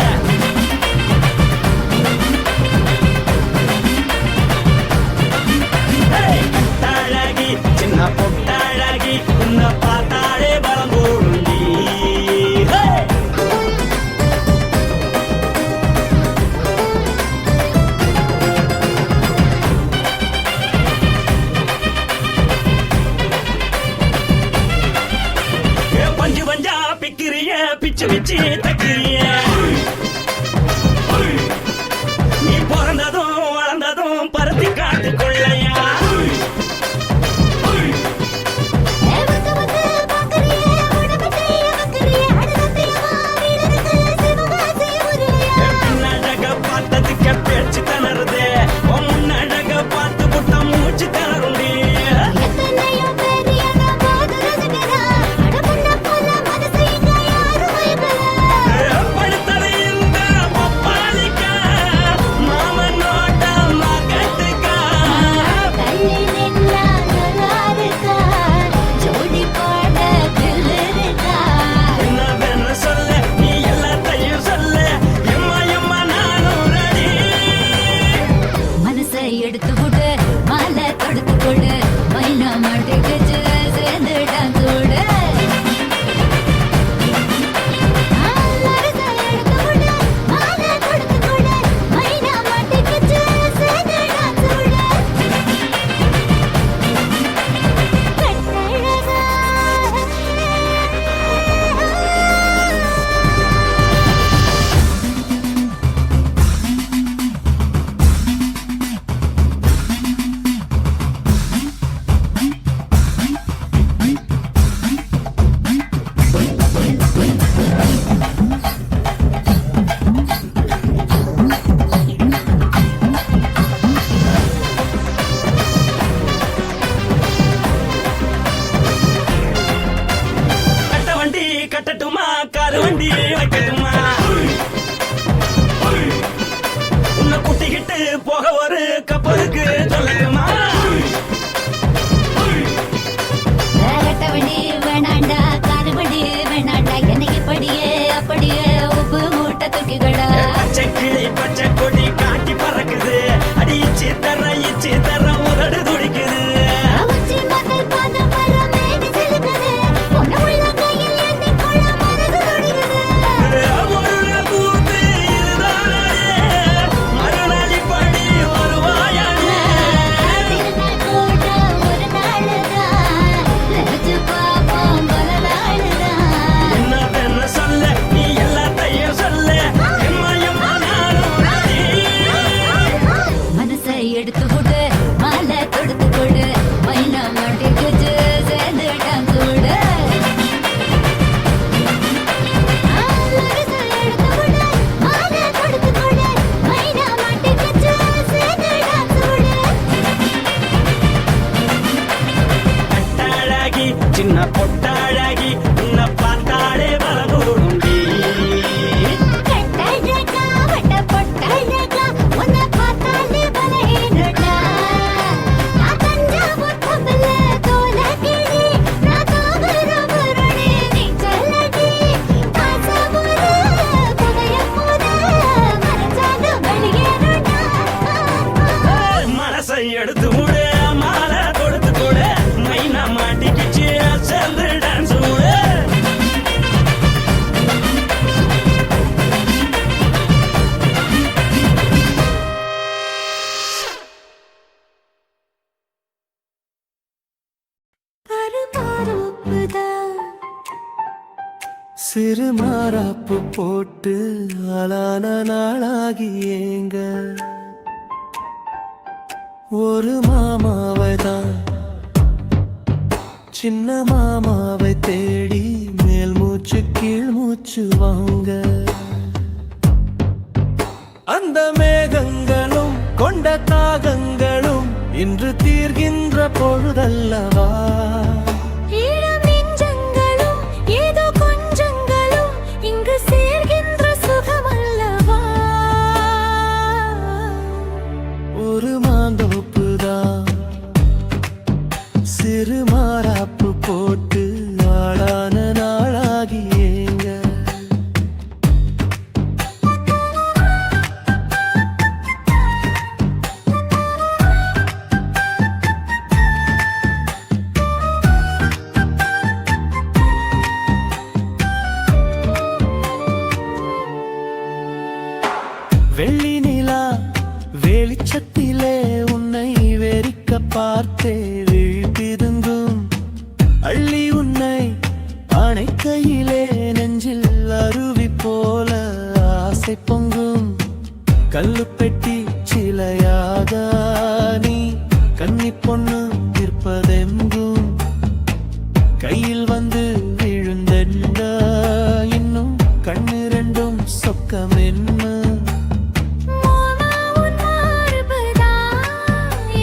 கட்டழகி சின்ன பொட்டழகி உன்னை பார்த்தாலே பலம் கூடுண்டி சிறு மாறாப்பு போட்டு ஆளான நாளாகி ஏங்க ஒரு மாமாவை தான் சின்ன மாமாவை தேடி மேல் மூச்சு கீழ் மூச்சு வாங்க அந்த மேகங்களும் கொண்ட தாகங்களும் இன்று தீர்கின்ற பொழுதல்லவா ஈரம் நெஞ்சங்களும் ஏதோ கொஞ்சங்களும் இங்கு சேர்கின்ற சுகமல்லவா ஒரு மாந்தோப்புதான் சிறு மாறாப்பு போட்டு ஆளான நாளாகி ஏங்க வெள்ளி நிலா வெளிச்சத்திலே உன்னை வெறிக்க பார்த்தே விழிப்பிருந்தும் அள்ளி உன்னை அணைக்கையிலே நெஞ்சில் அருவி போல ஆசை பொங்கும் கல்லு பெட்டி சிலையாக நீ கன்னி பொண்ணு நிற்பதெங்கும் கையில் வந்து விழுந்தென்ன இன்னும் கண்ணு ரெண்டும் சொக்கம் என்ன மாமா உன் மார்புதான்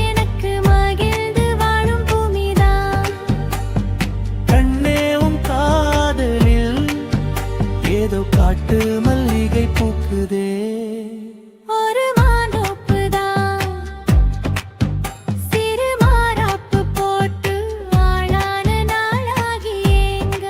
எனக்கு மகிழ்ந்து வாழும் பூமிதான் கண்ணேவும் காதலில் ஏதோ காட்டு மல்லிகை பூக்குதே ஒரு மாந்தோப்புதான் சிறு மாறாப்பு போட்டு ஆளான நாளாகி ஏங்க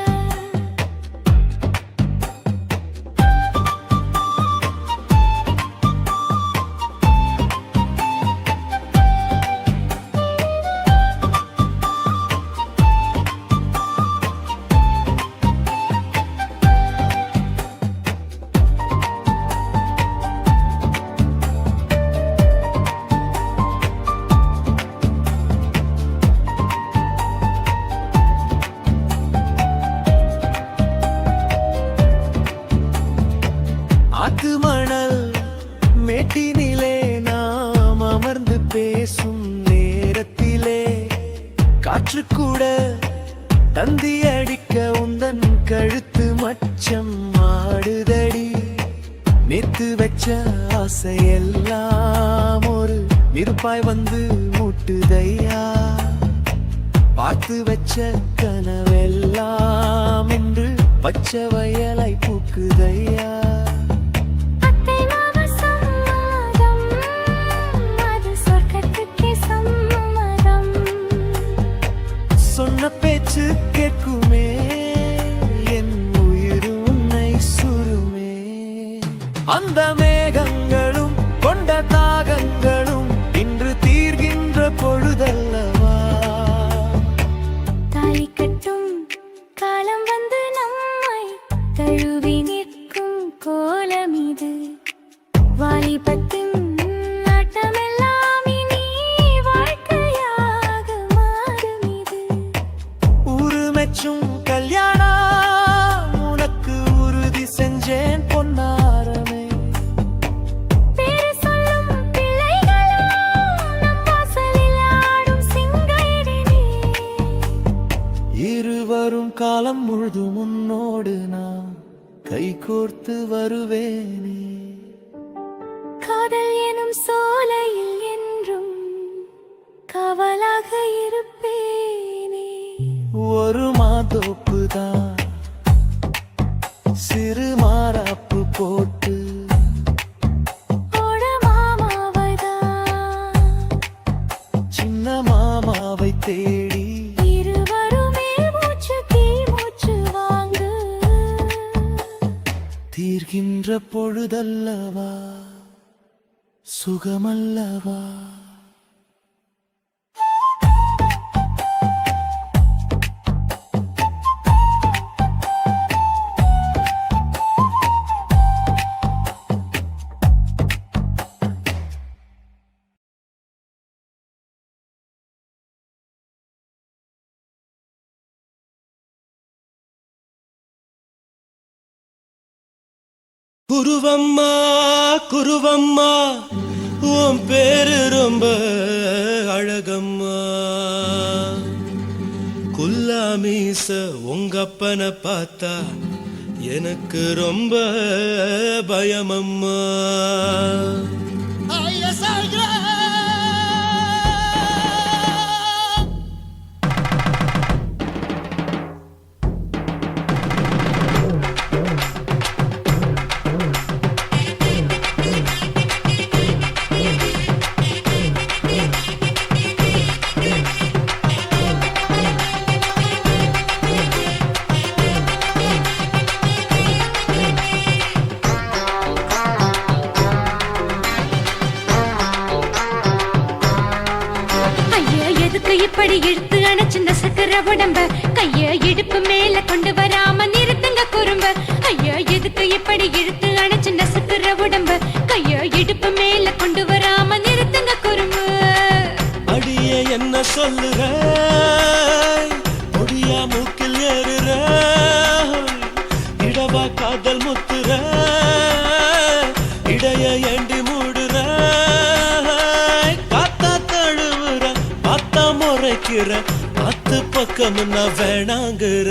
ஆத்து மணல் மேட்டினிலே நாம் அமர்ந்து பேசும் நேரத்திலே காற்று கூட தந்தி அடிக்க உந்தன் கழுத்து மச்சம் ஆடுதடி நேத்து வச்ச ஆசையெல்லாம் ஒரு நெருப்பாய் வந்து முட்டுதையா பார்த்து வச்ச கனவெல்லாம் என்று பச்சை வயலை பூக்குதையா அத்தை மாமா சம்மதம் அது சொர்க்கத்துக்கே சம்மதம் சொன்ன பேச்சு கேட்குமே என் உயிர் உன்னை சுருமே அந்த மேகங்களும் கொண்ட தாகங்களும் இன்று தீர்கின்ற பொழுதல்லவா தாலி கட்டும் காலம் வந்து நம்மை தழுவி நிற்கும் கோலம் இது வாலிபத்தின் ஆட்டமெல்லாம் இனி வாழ்க்கையாக மாறும் இது உருமெச்சும் கல்யாணம் உனக்கு உறுதி செஞ்சேன் பொன்னாரமே பேரு சொல்லும் பிள்ளைகளும் நம் வாசலில் ஆடும் சிங்காயிடினே இருவரும் காலம் முழுதும் உன்னோடு நான் கைகோர்த்து வருவேனே காதல் எனும் சோலையில் என்றும் காவலாக இருப்பேனே ஒரு மாதோப்புதான் சிறு மாறாப்பு போட்டு ஓட மாமாவைதான் சின்ன மாமாவை தேடி இருவருமே மூச்சு கீழ் மூச்சு வாங்கு தீர்கின்ற பொழுதல்லவா சுகமல்லவா குருவம்மா குருவம்மா உன் பேரு ரொம்ப அழகம்மா. குல்லாமீச உங்கப்பனை பார்த்தா எனக்கு ரொம்ப பயமம்மா. இப்படி இழுத்து அணைச்சு நசுக்கிற உடம்ப கைய இடுப்பு மேல கொண்டு வராம நிறுத்துங்க குறும்ப. ஐயா எதுக்கு இப்படி இழுத்து அணைச்சு நசுக்கிற உடம்ப கைய இடுப்பு மேல கொண்டு வராம நிறுத்துங்க குறும்பு. அடிய என்ன சொல்லுற பொடியா மூக்கில் ஏறுற இடவா காதல் முத்துற இடைய ஏண்டி மூடுற காத்தா தழுவுற பார்த்தா முறைக்கிற பத்து பக்கம் நான் வேணாங்குற.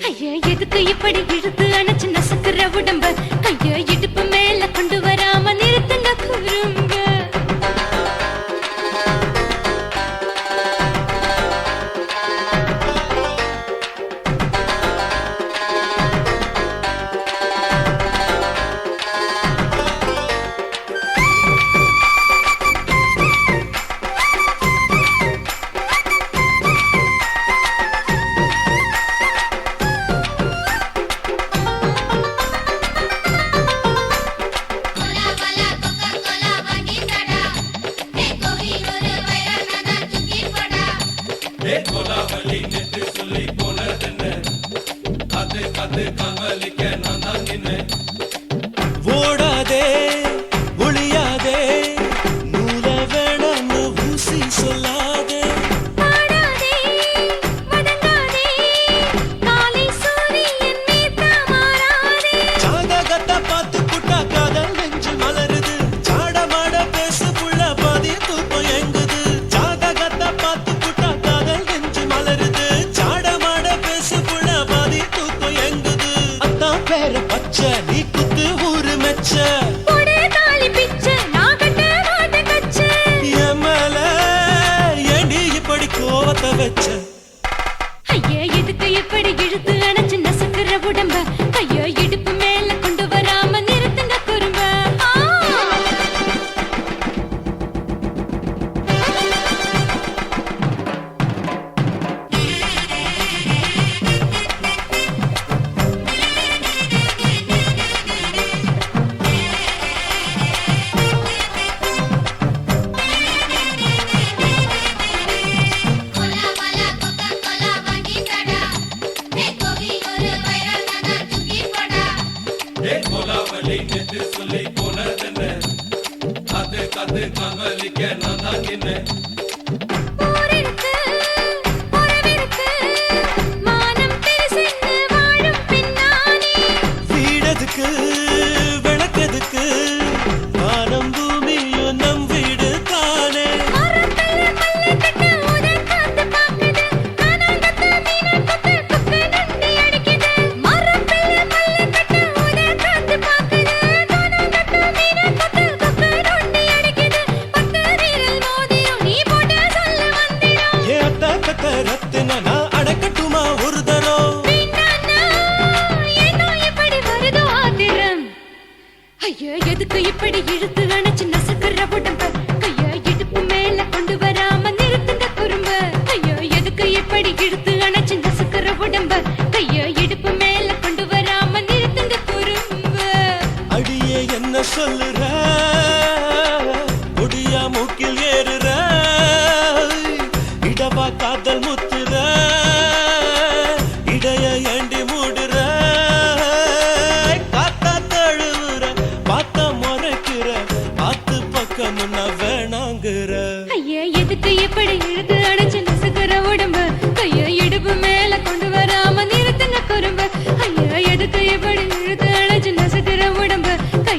ஐயா எதுக்கு இப்படி இழுத்து அணைச்சு நசுக்கிற உடம்ப கைய இடுப்பு மேல கொண்டு வராம நிறுத்துங்க குறும்ப. ஓடாதே ஒளியாதே நூல வேணான்னு ஊசி சொல்லாதே பாடாதே வதங்காதே காலை சூரியன் மீத மாறாதே. ஜாதகத்தை பார்த்து புட்டா காதல் நெஞ்சு மலருது சாட மாட பேசு புள்ள பாதி தூக்கம் எங்குது. ஜாதகத்தை பார்த்து புட்டா காதல் நெஞ்சு மலருது சாட மாட பேசு புள்ள பாதி தூக்கம் எங்குது. அத்தான் பேர பச்சை நீ குத்து ஊரு மெச்ச போடே தாலி பிச்சை நான் கட்ட மாட்ட கச்சை. என் மேல ஏண்டி இப்படி கோவத்தை வச்ச. ஐயா எதுக்கு இப்படி இழுத்து அணைச்சு நசுக்கிற உடம்ப கைய இடுப்பு மேல கொண்டு வராம நிறுத்துங்க குறும்ப. ஊரிருக்கு உறவிருக்கு மானம் பெருசென்னு வாழும் பின்னானே. வீடதுக்கு விளக்கதுக்கு வானம் பூமியும் நம் வீடு தானே. மரத்துல மல்லி கட்டு உதன் காத்து பாக்குது கானாங்கத்து மீனை கொத்து கொக்கு நொண்டி அடிக்குது. மரத்துல மல்லி கட்டு உதன் காத்து பாக்குது கானாங்கத்து மீனை கொத்து கொக்கு நொண்டி அடிக்குது. பத்து வீரல் மோதிரம் நீ போட்டு சொல்ல வந்திடும். ஏ அத்த கத்த ரத்தின நான் அடக்கட்டுமா ஒரு தரம். வேண்டான்னா ஏனோ இப்படி வருதோ ஆத்திரம். ஐயா எதுக்கு இப்படி இழுத்து அணைச்சு நசுக்கிற உடம்ப கைய இடுப்பு மேல கொண்டு வராம நிறுத்துங்க குறும்ப. ஐயா எதுக்கு இப்படி இழுத்து அணைச்சு நசுக்கிற உடம்ப கைய இடுப்பு மேல கொண்டு வராம நிறுத்துங்க குறும்ப. அடியே என்ன சொல்லுற ஒடியா மூக்கில் ஏறுற இடவா காதல் முத்துற இடைய ஏண்டி மூடுற காத்தா தழுவுற பார்த்த முறைக்கிற பார்த்து பக்கம் நான் வேணாங்குற. ஐயா எதுக்கு இப்படி இழுத்து அணைச்சு நசுக்கிற உடம்ப கைய இடுப்பு மேல கொண்டு வராம நிறுத்துங்க குறும்ப. ஐயா எதுக்கு இப்படி இழுத்து அணைச்சு நசுக்கிற உடம்ப கைய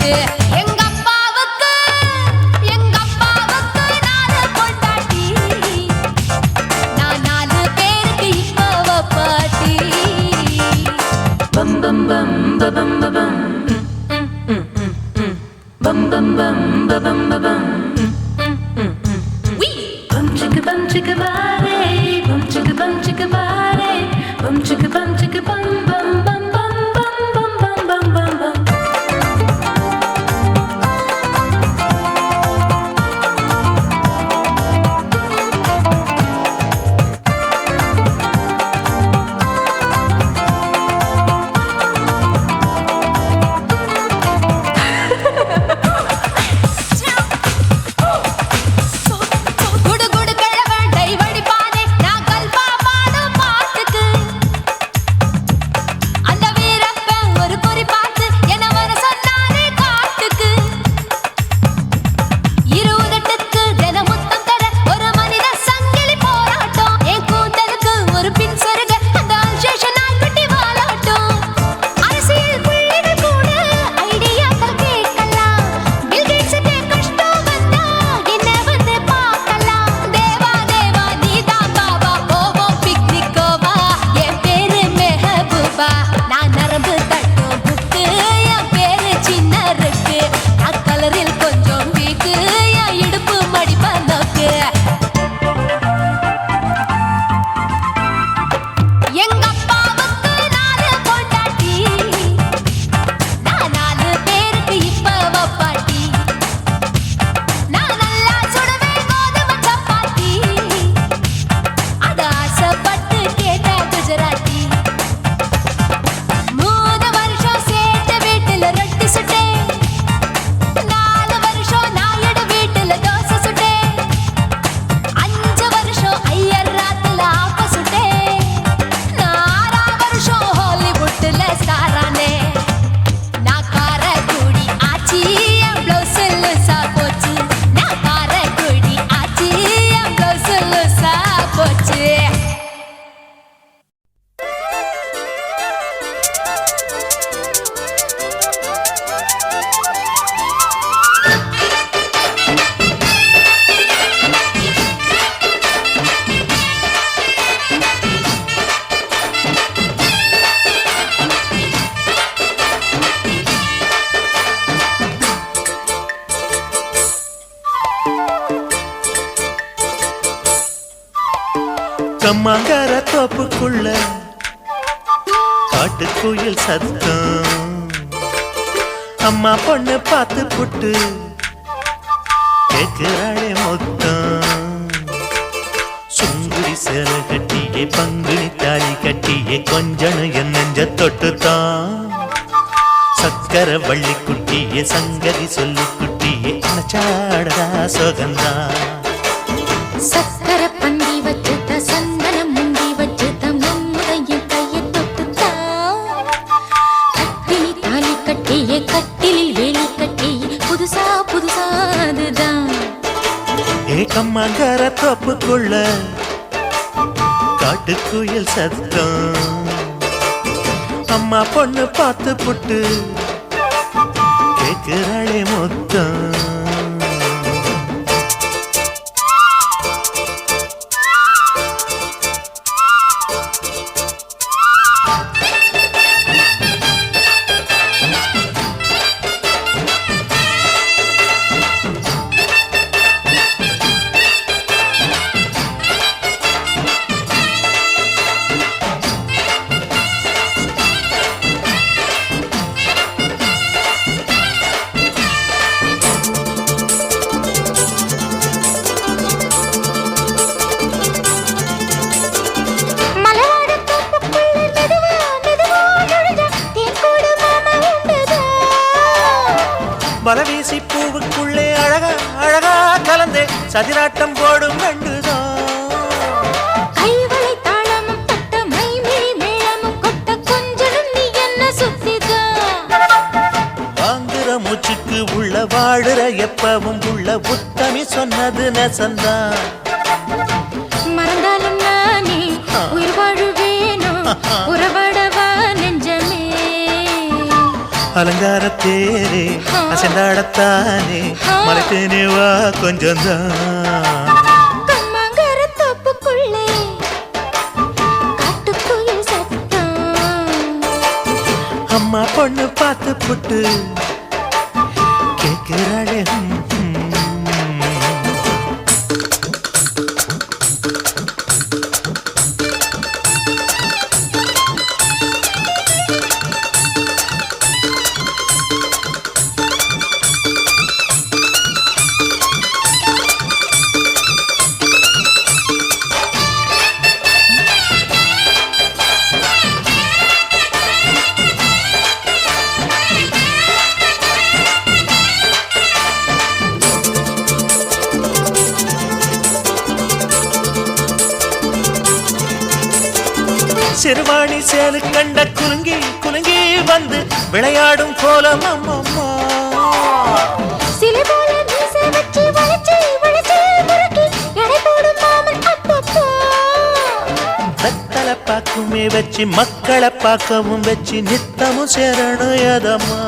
இருக்கு. எங்க அப்பாவுக்கு நாலு பொண்டாட்டி, நான் 4 பேருக்கு இப்ப பாட்டி. பம் பம் பம் பம் பம் bum bum bum bum bum bum bum chicka bare bum chicka bare bum chicka bum bum bum bum bum bum bum bum bum. குடு குடு கிழவன் டைவடி பானே நான் கல்பா பாடும் பாட்டுக்கு அந்த வீரப்பன் ஒரு குறி பார்த்து என்ன வர சொன்னாரே காட்டுக்கு 20 தினமுத்தம் தர ஒரு மனித சங்கிலி போராட்டம் என் கூந்தலுக்கு ஒரு பின் சொருக அந்த அல்சேஷன் நாய்க்குட்டி வாலாட்டம் அரசியல் புள்ளிகள் கூட ஐடியாக்கள் கேட்கலாம் பில் கேட்ஸுக்கு கஷ்டம் வந்தா என்ன வந்து பார்க்கலாம் தேவா தேவா நீதான் பாபா போவோம் பிக்னிக்கோவா என் பேரு மெஹபூபா நான் நரம்பு தட்டும் புக்கு என் பேரு சின்ன இருக்கு நான் கலரில் கொஞ்சம் வீக்கு என் இடுப்பு மடிப்ப நோக்கு எங்க அப்பாவுக்கு 4 பொண்டாட்டி, நான் 4 பேருக்கு இப்ப பாட்டி. நான் நல்லா சுடுவேன் கோதுமை சப்பாத்தி, அத ஆசைப்பட்டு கேட்ட குஜராத்தி. 3 வருஷம் சேர்த்த வீட்டுல ரொட்டி சுட்டேன், 4 வருஷம் நாயுடு வீட்டுல தோசை சுட்டேன், 5 வருஷம் ஐயர் ராத்துல ஆப்ப சுட்டேன், 6 வருஷம் ஹாலிவுட்ல ஸ்டாரானே. நான் காரக்குடி ஆச்சி என் பிளவுஸ் லூசா போச்சு, நான் காரக்குடி ஆச்சி என் பிளவுஸ் லூசா போச்சு. கம்மாங்கார தோப்புக்குள்ள காட்டுக்குயில் சத்தம் அம்மா பொண்ணு பார்த்து புட்டு கேட்கிறாளே மொத்தம் சுங்குடி சேலை கட்டியே பங்குனி தாலி கட்டியே கொஞ்சம் என் நெஞ்ச தொட்டுத்தான் சக்கர வள்ளி குட்டியே சங்கதி சொல்லி குட்டியே அணைச்சாடா சுகந்தான் சக்கர பந்தி வச்சுட்ட சந்தனம் முந்தி வச்சுட்ட நம்முடைய கையை தொட்டுத்தா கட்டிலி தாலி கட்டியே கட்டிலில் வேலி கட்டியே புதுசா புதுசா அதுதான் ஏக்கம்மாங்கார தோப்புக்குள்ள காட்டுக்குயில் சத்தம் அம்மா பொண்ணு பார்த்து புட்டு கேட்கிறாளே மொத்தம் பலவீசி பூவுக்குள்ளே அழகா அழகா கலந்தே சதிராட்டம் போடும் கண்டுதான் கைவளை தாளமும் தட்ட மைமிழி மேளமும் கொட்ட கொஞ்சனும் நீ என்ன சுத்திதான் வாங்குற மூச்சுக்கு உள்ள வாடுற எப்பவும் உள்ள உத்தமி சொன்னது நெசந்தான் மறந்தாலும் நானே உயிர் வாழுவேனோ உறவடவா நெஞ்சமே அலங்கார தேரே அசைந்தாடத்தானே மலைத்தேனே வா கொஞ்சம் தான் கம்மங்கர தோப்புக்குள்ளே காட்டுக்குயில் சத்தம் அம்மா பொண்ணு பார்த்து புட்டு கேட்கிறாளே சிறுவாணி சேலு கண்ட குலுங்கி குலுங்கி வந்து விளையாடும் கோலம் அம்மம்மா சிலை போல மீசை வச்சு வளைச்சு வளைச்சு முறுக்கி எடை போடும் மாமன் அப்பப்பா வெத்தலை பாக்குமே வச்சு மக்களை பார்க்கவும் வச்சு நித்தமும் சேரணும் எதம்மா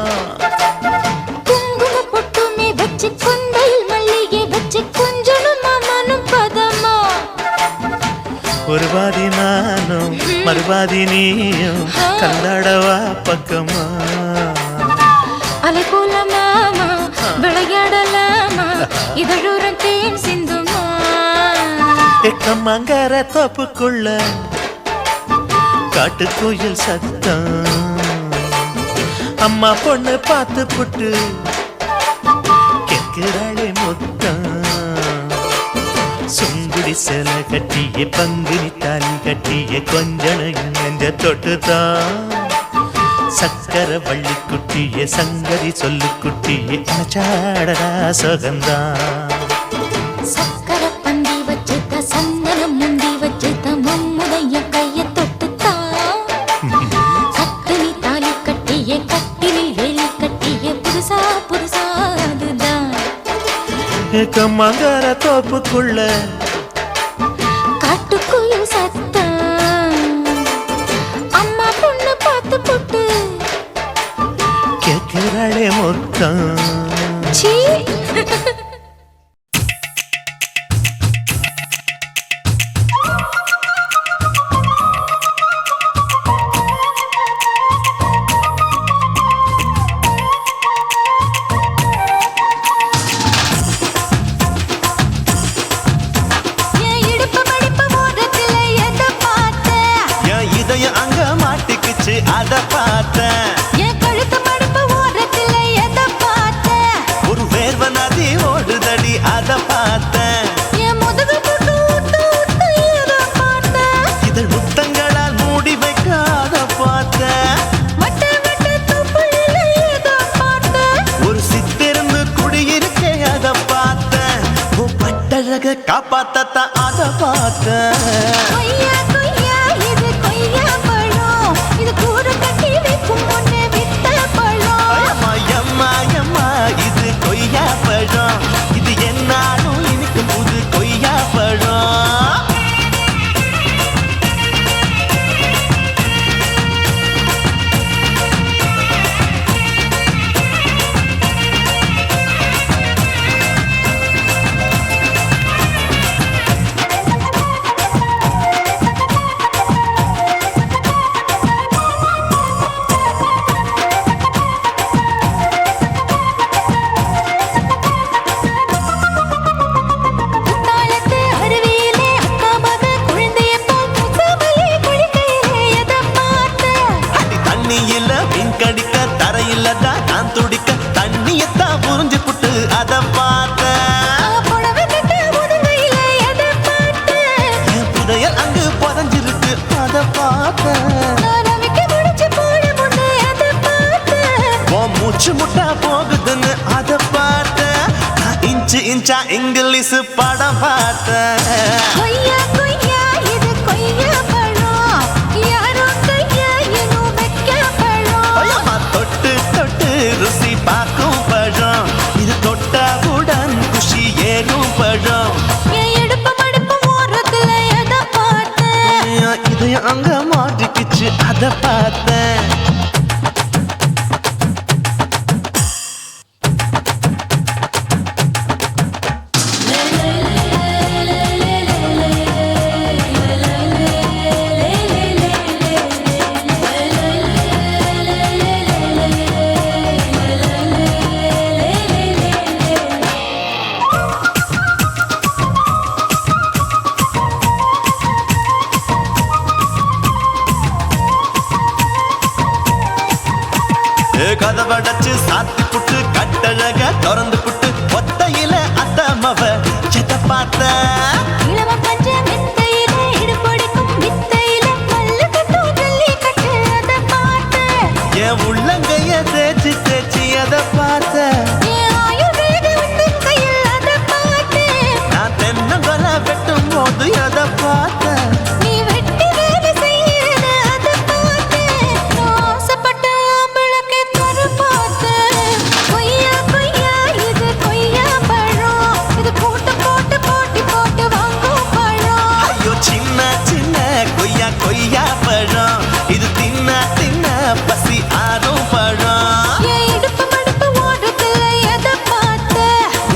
குங்கும பொட்டுமே வச்சு கொண்டையில் மல்லிகை வச்சு கொஞ்சனும் மாமனும் பதமா ஒரு பாதி நானும் மறுபாதி நீயும் கந்தாடவா பக்கமா அலை போல மாமா விளையாடலாமா இதழூரம் தேன் சிந்துமா எக்கம்மங்கர தோப்புக்குள்ள காட்டுக்குயில் சத்தம் அம்மா பொண்ணு பார்த்து புட்டு கேட்கிறாளே முத்தம் சுங்குடி சேலை கட்டிய பங்குனி தாலி கட்டிய கொஞ்சனையும் நெஞ்ச தொட்டுதான் சக்கர வள்ளி குட்டிய சங்கதி சொல்லு குட்டிய அச்சாடடா சுகந்தான் சக்கர பந்தி வச்சுட்ட சந்தனம் முந்தி வச்சுட்ட மம்முடைய கைய தொட்டுத்தான் கட்டினி தாலி கட்டிய கட்டினி வேலி கட்டிய புதுசா புதுசா அதுதான் எக்கம்மங்கர தோப்புக்குள்ள காட்டுக்குயில் சத்தம் அம்மா பொண்ணு பார்த்து போட்டு கேட்கிறாளே முத்தம் சீ என் இடுப்பு மடிப்பு ஓரத்துல எதை பார்த்தேன் என் இதயம் அங்க மாட்டிக்குச்சு அத பார்த்தேன் என் கழுத்து மடிப்பு ஓரத்துல எதை பார்த்தேன் ஒரு வேர்வ நதி ஓடுதடி அத பார்த்தேன் என் முதுகு புட்டு விட்டு விட்டு எதை பார்த்தேன் இதழ் முத்தங்களால் மூடி வைக்க அத பார்த்தேன் வட்ட வட்ட துப்புளில எதை பார்த்தேன் ஒரு சித்திருந்து குடியிருக்கே அத பார்த்தேன் உன் பட்டழக காப்பாத்தத்தான் அத பார்த்தேன் கொய்யா கொய்யா இது கொய்யா பழம் இது கூட கட்டி வைக்கும் முன்னே வித்த பழம் அம்மா எம்மா எம்மா இது கொய்யா பழம் இது என்னாலும் இனிக்கும் புது கொய்யா பழம் குத்தாலத்து அருவியிலே அக்கா மக குழந்தைய போல் முசாமையை குளிக்கையிலே எதை பார்த்தேன் அடி தண்ணியில மீன் கடிக்க தரையில தான் நான் துடிக்க தண்ணியத்தான் புரிஞ்சு புட்டு அத பார்த்தேன் புடவை கட்ட முதுகையிலே எதை பார்த்தேன் என் புதையல் அங்கு புதஞ்சிருக்கு அத பார்த்தேன் நான் அவிக்க முடிச்சு போட முன்னே எதை பார்த்தேன் உன் மூச்சு முட்டா போகுதுன்னு அத பார்த்தேன் நான் இன்ச்சு இன்ச்சா இங்கிலீஷ் படம் பார்த்தேன் கொய்யா கொய்யா இது கொய்யா பழம் யாரோ கையா இன்னும் வைக்க பழம் ஐயம்மா தொட்டு தொட்டு ருசி பார்க்கும் பழம் இது தொட்டாவுடன் குஷி ஏறும் பழம் என் இடுப்பு மடிப்பு ஓரத்துல எதை பார்த்தேன் என் இதயம் அங்க மாட்டிக்கிச்சு அத பார்த்தேன் கதவடைச்சு சாத்தி புட்டு கட்டழக திறந்து புட்டு ஒத்தையில அத்தமவ செத்த பார்த்த இளவ பஞ்ச மெத்தையில இடுபடிக்கும் வித்தையில மல்லு கட்டும் ஜல்லி கட்டு அத பார்த்த என் உள்ளங்கைய தேய்ச்சி தேய்ச்சி அதை பார்த்த என் ஆயுர்வேத உந்தன் கையில் அத பார்த்த நான் தென்னங்கொலை வெட்டும் போது அதை பார்த்த நீ வெட்டி வேலை செய்யறத அத பார்த்த நான் ஆசைப்பட்ட ஆம்பளுக்கு தர பார்த்த கொய்யா கொய்யா இது கொய்யா பழம் இது போட்டு போட்டு போட்டி போட்டு வாங்கும் பழம் ஐயோ சின்ன சின்ன கொய்யா கொய்யா பழம் இது தின்ன தின்ன பசி ஆறும் பழம் என் இடுப்பு மடுப்பு ஓடுறதுல எதை பார்த்த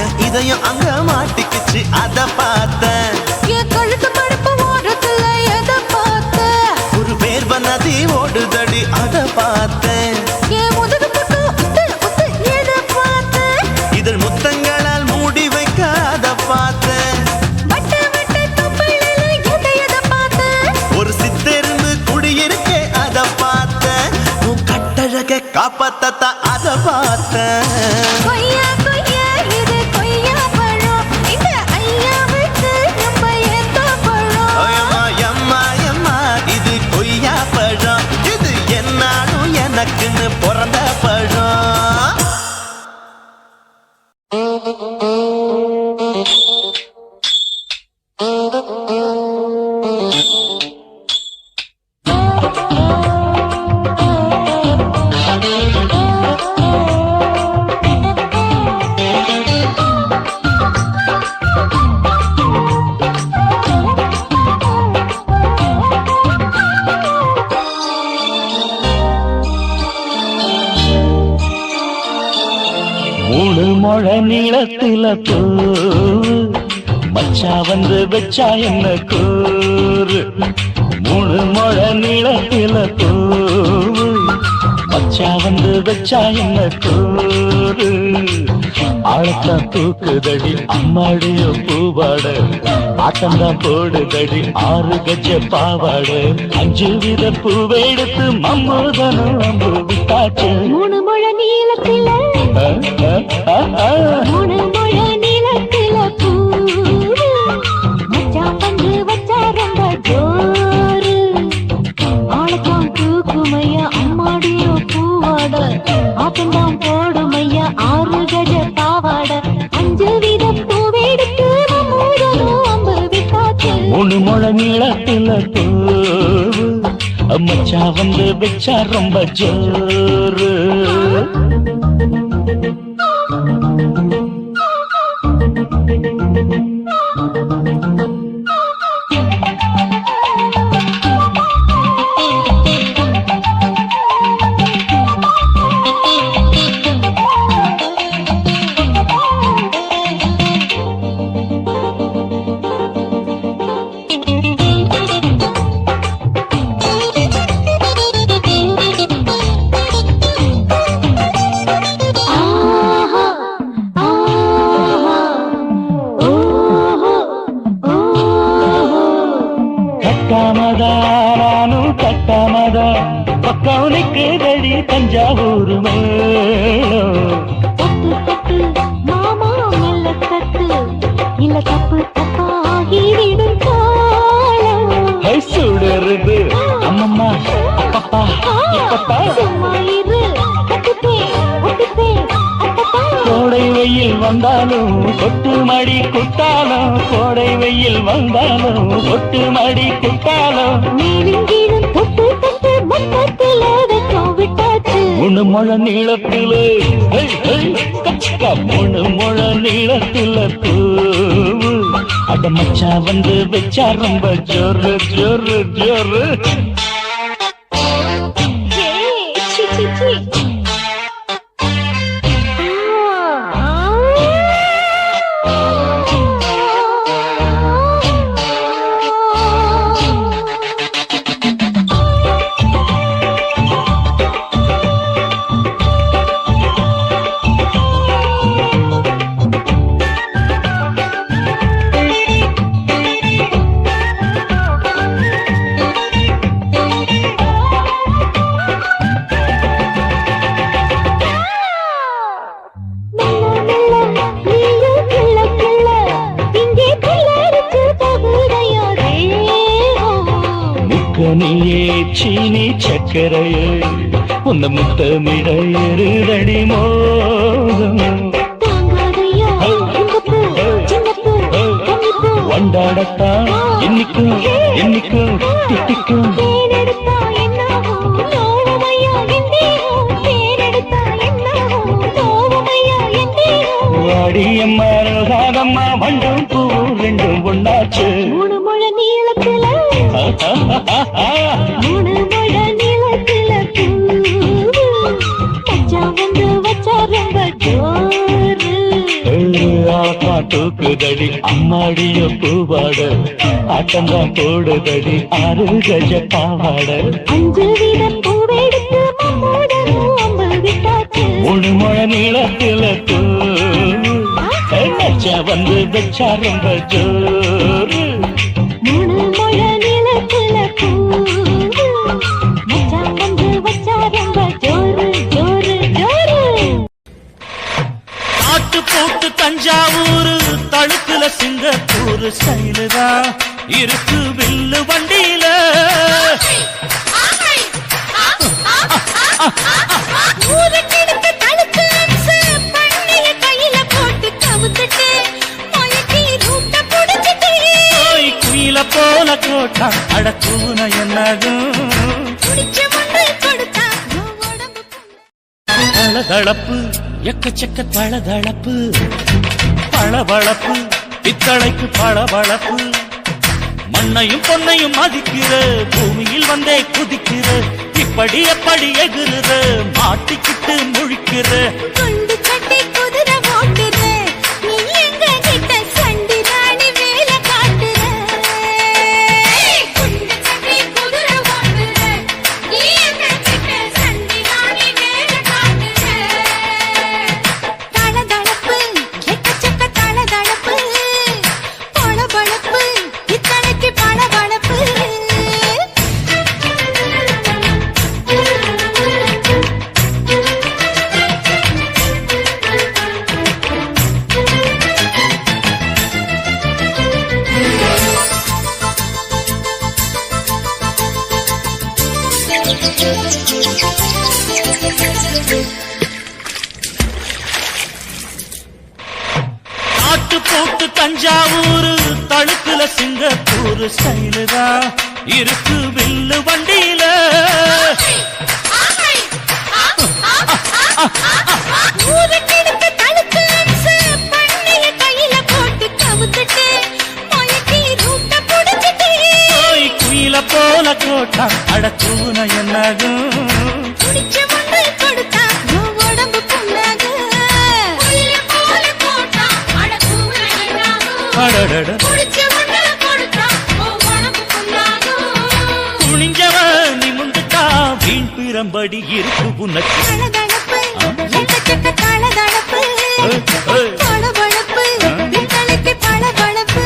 என் இதயம் அங்க மாட்டிக்கிச்சு அதை பார்த்தேன் என் கழுத்து மடுப்பு ஓடுறதுல எதை பார்த்த ஒரு வேர்வ நதி ஓடுதடி அதை பார்த்தேன் என் முதுகு புட்டு உத்து உத்து எதை பார்த்த இதழ் முத்தங்களால் மூடி வைக்க அதை பார்த்தேன் வட்ட வட்ட தொப்பையில எதை பார்த்த ஒரு சித்தெரும்பு குடியிருக்கே அதை பார்த்தேன் உன் கட்டழக காப்பாத்தத்தா அதை பார்த்தேன் கொய்யா கொய்யா இது கொய்யா பழம் இந்த ஐயாவுக்கு நம்ம ஏத்த பழம் அம்மா எம்மா எம்மா இது கொய்யா பழம் இது என்னாலும் எனக்குன்னு பிறந்த பழம் மூணு முழ நீளத்தில பூ மச்சா வந்து வச்சா என்ன கூறு மூணு முழ நீளத்தில பூ மச்சா வந்து வச்சா என்ன கூறு ஆழத்தான் தூக்குதடி அம்மாடியோ பூவாட ஆட்டம்தான் போடுதடி 6 கஜ பாவாட 5 வித பூவெடுத்து மம்மூதனும் அம்பு விட்டாச்சு மூணு முழ நீளத்தில மூணு முழ நீளத்தில பூ மச்சான் பங்கு வச்சா ரொம்ப ஜோரு ஆளத்தான் தூக்குமையா அம்மாடியோ பூவாட ஆட்டம்தான் போடுமையா 6 கஜ பாவாட 5 வித பூவெடுத்து மம்மூதனும் அம்பு விட்டாச்சு மூணு முழ நீளத்தில பூ மச்சா வந்து வச்சா ரொம்ப ஜோரு கட்டாமதா பக்கம் நிற்குதடி தஞ்சாவூர் மேளம் தட்டு தட்டு மாமா மெல்ல தட்டு இல்ல தப்பு தப்பாகிவிடும் காலம் சுடருது அம்மம்மா அப்பப்பா இப்பப்பா சும்மா இரு கட்டுப்பே ஒட்டுப்பே அப்பப்பா கோடை வெயில் வந்தாலும் கொட்டு மடி குத்தாலும் கோடை வெயில் வந்தாலும் கொட்டு மடி குத்தாலும் மேலும் கீழும் தொட்டு தொட்டு மொத்தத்தில் வெக்கம் விட்டாச்சு மூணு முழ நீளத்தில கச்சிக்கா மூணு முழ நீளத்தில பூவு அட மச்சா வந்து வச்சா ரொம்ப ஜோரு ஜோரு ஜோரு சி சி சி கனியே சீனி சக்கரையே உன்னை முத்தமிட எருதடி மோகம் வண்டாடத்தான் என்னைக்கும் என்னைக்கும் திட்டிக்கும் வாடியம்மா ரோசாதம்மா வண்டும் பூ ரெண்டும் ஒண்ணாச்சு மூணு முழ நீளத்துல மூணு முழ நீளத்துல மச்சா வந்து வச்சா ரொம்ப ஜோரு தூக்குதடி அம்மாடிய பூவாட ஆட்டம்தான் போடுதடி 6 கஜ பாவாட 5 வீத பூவெடுத்து மம்மோடனும் அம்பு விட்டாச்சு 3 முழ நீளத்துல மச்சா வந்து வச்சா ரொம்ப ஜோரு 3 முழ நீளத்துல மச்சா வந்து வச்சா ரொம்ப ஜோரு ஜோரு ஜோரு ஆட்டு போட்டு தஞ்சாவூர் தழுக்குல சிங்கப்பூர் ஸ்டைலு தான் இருக்கு வில்லு வண்டியில ஊருக்கெடுத்து தடுத்து அம்சு பண்ணிய கையில போட்டு கவுத்துட்டு மயக்கி ரூட்ட புடிச்சிட்டு குயில போல கோட்டா அடக்கூன என்னதும் குடிச்ச மண்ணு கொடுத்தா உடம்பு தளதளப்பு எக்கச்சக்க தளதளப்பு பளபளப்பு பித்தளைக்கு பளபளப்பு மண்ணையும் பொன்னையும் மதிக்கிற பூமியில் வந்தே குதிக்கிற இப்படி எப்படி எகுறுற மாட்டிக்கிட்டு முழிக்கிற குண்டு சட்டி குதிரை ஓட்டுற நீ எங்க கிட்ட சண்டி ராணி வேலை காட்டுற குண்டு சட்டி குதிரை ஓட்டுற நீ எங்க கிட்ட சண்டி ராணி வேலை காட்டுற தளதளப்பு எக்கச்சக்க தளதளப்பு பளபளப்பு இத்தனைக்கு பளபளப்பு ஆட்டு போட்டு தஞ்சாவூர் தழுக்குல சிங்கப்பூர் ஸ்டைலு தான் இருக்கு வில்லு வண்டியில ஊருக்கெடுத்து தடுத்து அம்சு பண்ணிய கையில போட்டு கவுத்துட்டு மயக்கி ரூட்ட புடிச்சிட்டு குயில போல கோட்டா அடக்கூன என்னதும் குடிச்ச மண்ணு கொடுத்தா உடம்பு புண்ணாக குயில போல போட்டா அடக்கூன என்னாகும் அடடட குடிச்ச மண்ணு கொடுத்தா உடம்பு புண்ணாக துணிஞ்சவன் நிமிந்துட்டா வீண் பிறம்படி இருக்கு உனக்கு தளதளப்பு எக்கச்சக்க தளதளப்பு பளபளப்பு இத்தனைக்கு பளபளப்பு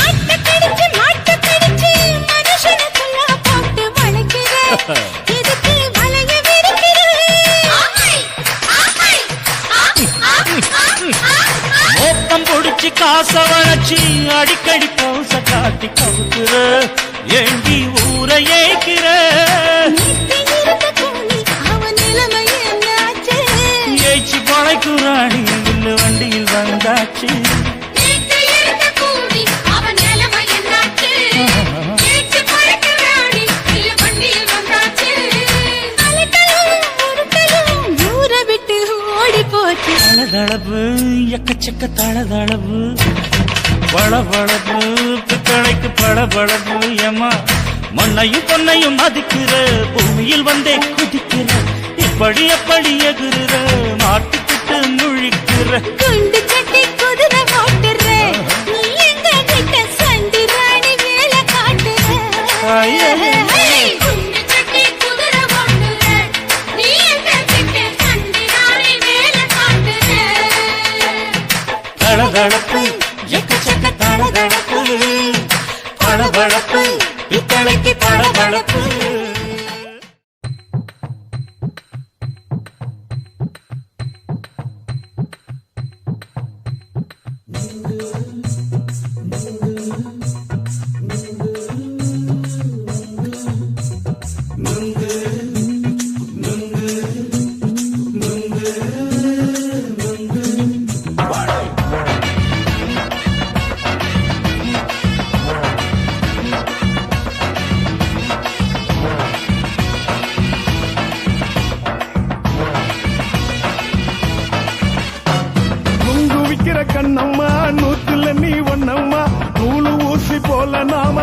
ஆட்டக்கடிச்சு மாட்டக்கடிச்சு மனுஷனுக்குள்ள போட்டு வளைக்கிற எதுக்கு வளைய விரிக்கிற மோப்பம் பொடிச்சு காச வளைச்சு அடிக்கடி பௌச காட்டி கவுக்குற ஏண்டி ஊரை ஏக்கிற நீத்தி இருந்த கூலி அவன் நிலைமை என்னாச்சு ஏச்சி பழைக்குறாணி வில்லு வண்டியில் வந்தாச்சு நீத்தி இருந்த கூலி அவன் நிலைமை என்னாச்சு ஏச்சு பறக்க ராணி இல்ல வண்டியில் வந்தாச்சு அலட்டலும் உருட்டலும் ஊரை விட்டு ஓடி போச்சு தளதளவு எக்கச்சக்க தளதளவு பளபளப்பு பித்தளைக்கு பளபளப்பு ஏமா மண்ணையும் பொன்னையும் மதிக்கிற பூமியில் வந்தே குதிக்கிற இப்படி எப்படி எகுறுற மாட்டுக்கிட்டு முழிக்கிற குண்டு சட்டி குதிரை ஓட்டுற நீ எங்க கிட்ட சண்டி ராணி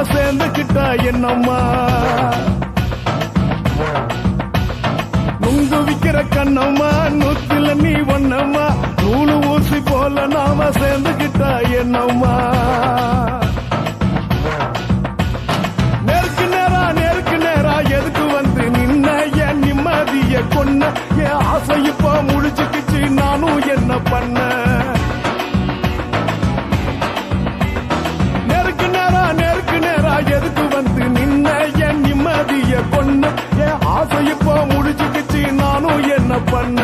சேர்ந்துக்கிட்டா என்னம்மா நுங்கு விக்கிற கண்ணம்மா நூத்துல நீ ஒன்னம்மா நூலு ஊசி போல நாம சேர்ந்துக்கிட்டா என்னம்மா நேருக்கு நேரா எதுக்கு வந்து நின்ன என் நிம்மதிய கொன்ன என் ஆசை இப்ப முழிச்சுக்கிச்சு நானும் என்ன பண்ண நேருக்கு நேரா எதுக்கு வந்து நின்ன என் நிம்மதிய கொன்ன என் ஆசை இப்ப முழிச்சுக்கிச்சு நானும் என்ன பண்ண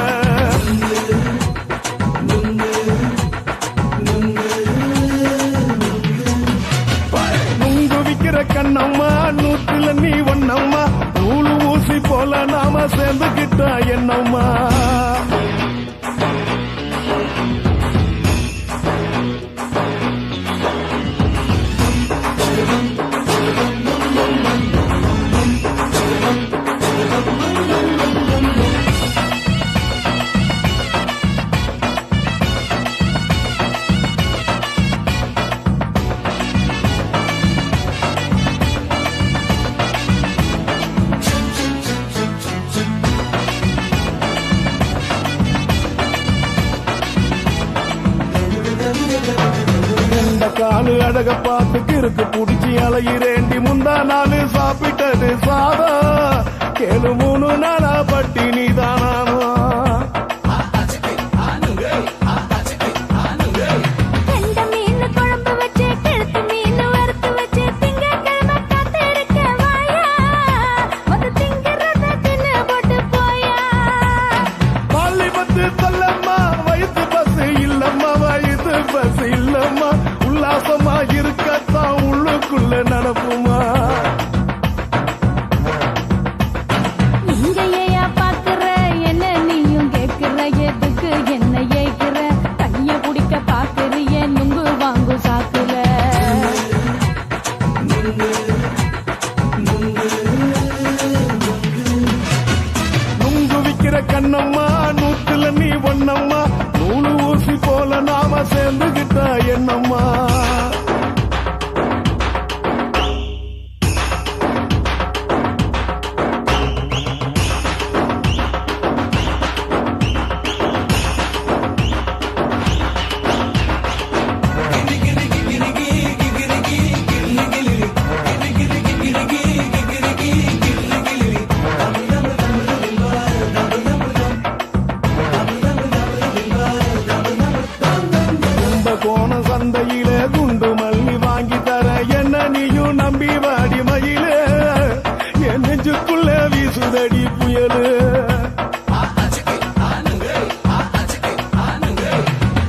நுங்கு விக்கிற கண்ணம்மா நூத்துல நீ ஒன்னம்மா நூலு ஊசி போல நாம சேர்ந்துக்கிட்டா என்னம்மா காலு அழக பார்த்து கிறுக்கு புடிச்சு அலையிறேண்டி முந்தா நாலு சாப்பிட்டது சாதம் கேளு 3 நாளா பட்டினி தானானோ கெண்ட மீன் குழம்பு வச்சு கெளுத்து மீன் வறுத்து வச்சு திங்கட்கிழமை காத்திருக்க வாயா வந்து திங்கிறத தின்னு போட்டு போயா பள்ளி பத்து தள்ளம்மா வயிற்று பசு இல்லம்மா வயிற்று பசு இல்லம்மா உல்லாசமா இருக்கத்தான் உள்ளுக்குள்ள நடப்புமா இங்கேயா பாக்குற என்ன நீயும் கேக்குற எதுக்கு என்ன ஏக்குற கைய குடிக்க பாக்குறிய நுங்கு வாங்கு சாக்குல நுங்கு விக்கிற கண்ணம்மா நூத்துல நீ ஒன்னம்மா நூலு ஊசி போல நாம சேர்ந்துகிட்டா என்னம்மா கோண சந்தையில குண்டு மல்லி வாங்கி தர என்ன நீயும் நம்பி வாடி மயிலே என் நெஞ்சுக்குள்ள வீசுதடி புயலு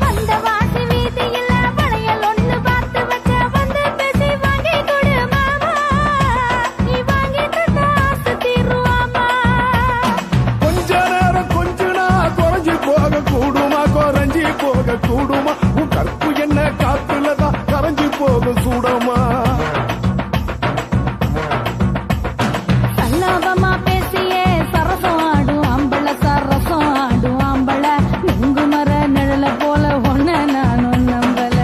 அந்த வாசி வீதியில வளையல் ஒண்ணு பார்த்து வச்ச வந்து பேசி வாங்கி கொடு மாமா நீ வாங்கி தந்த ஆசை தீருவாமா கொஞ்ச நேரம் கொஞ்சனா குறைஞ்சி போக கூடுமா குறைஞ்சி போக கூடுமா உன் கற்பு என்ன காத்துலதான் கரைஞ்சி போக சூடமா சல்லாபமா பேசியே சரசம் ஆடும் ஆம்பள சரசம் ஆடும் ஆம்பள நுங்கு மர நிழல போல ஒன்ன நானும் நம்பல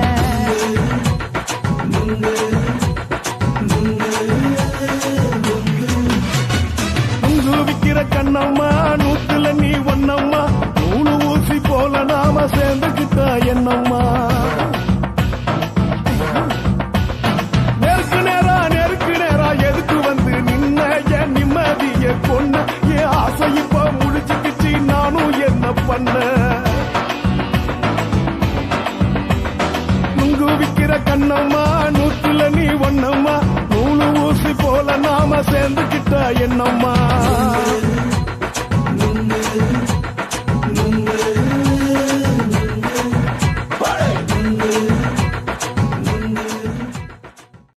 நுங்கு விக்கிற கண்ணம்மா நூத்துல நீ ஒன்னம்மா நூலு ஊசி போல நாம சேர்ந்துக்கிட்டா என்னம்மா நேருக்கு நேரா எதுக்கு வந்து நின்ன என் நிம்மதிய கொன்ன என் ஆசை இப்ப முழிச்சுக்கிச்சு நானும் என்ன பண்ண நுங்கு விக்கிற கண்ணம்மா நூத்துல நீ ஒன்னம்மா நூலு ஊசி போல நாம சேர்ந்துக்கிட்டா என்னம்மா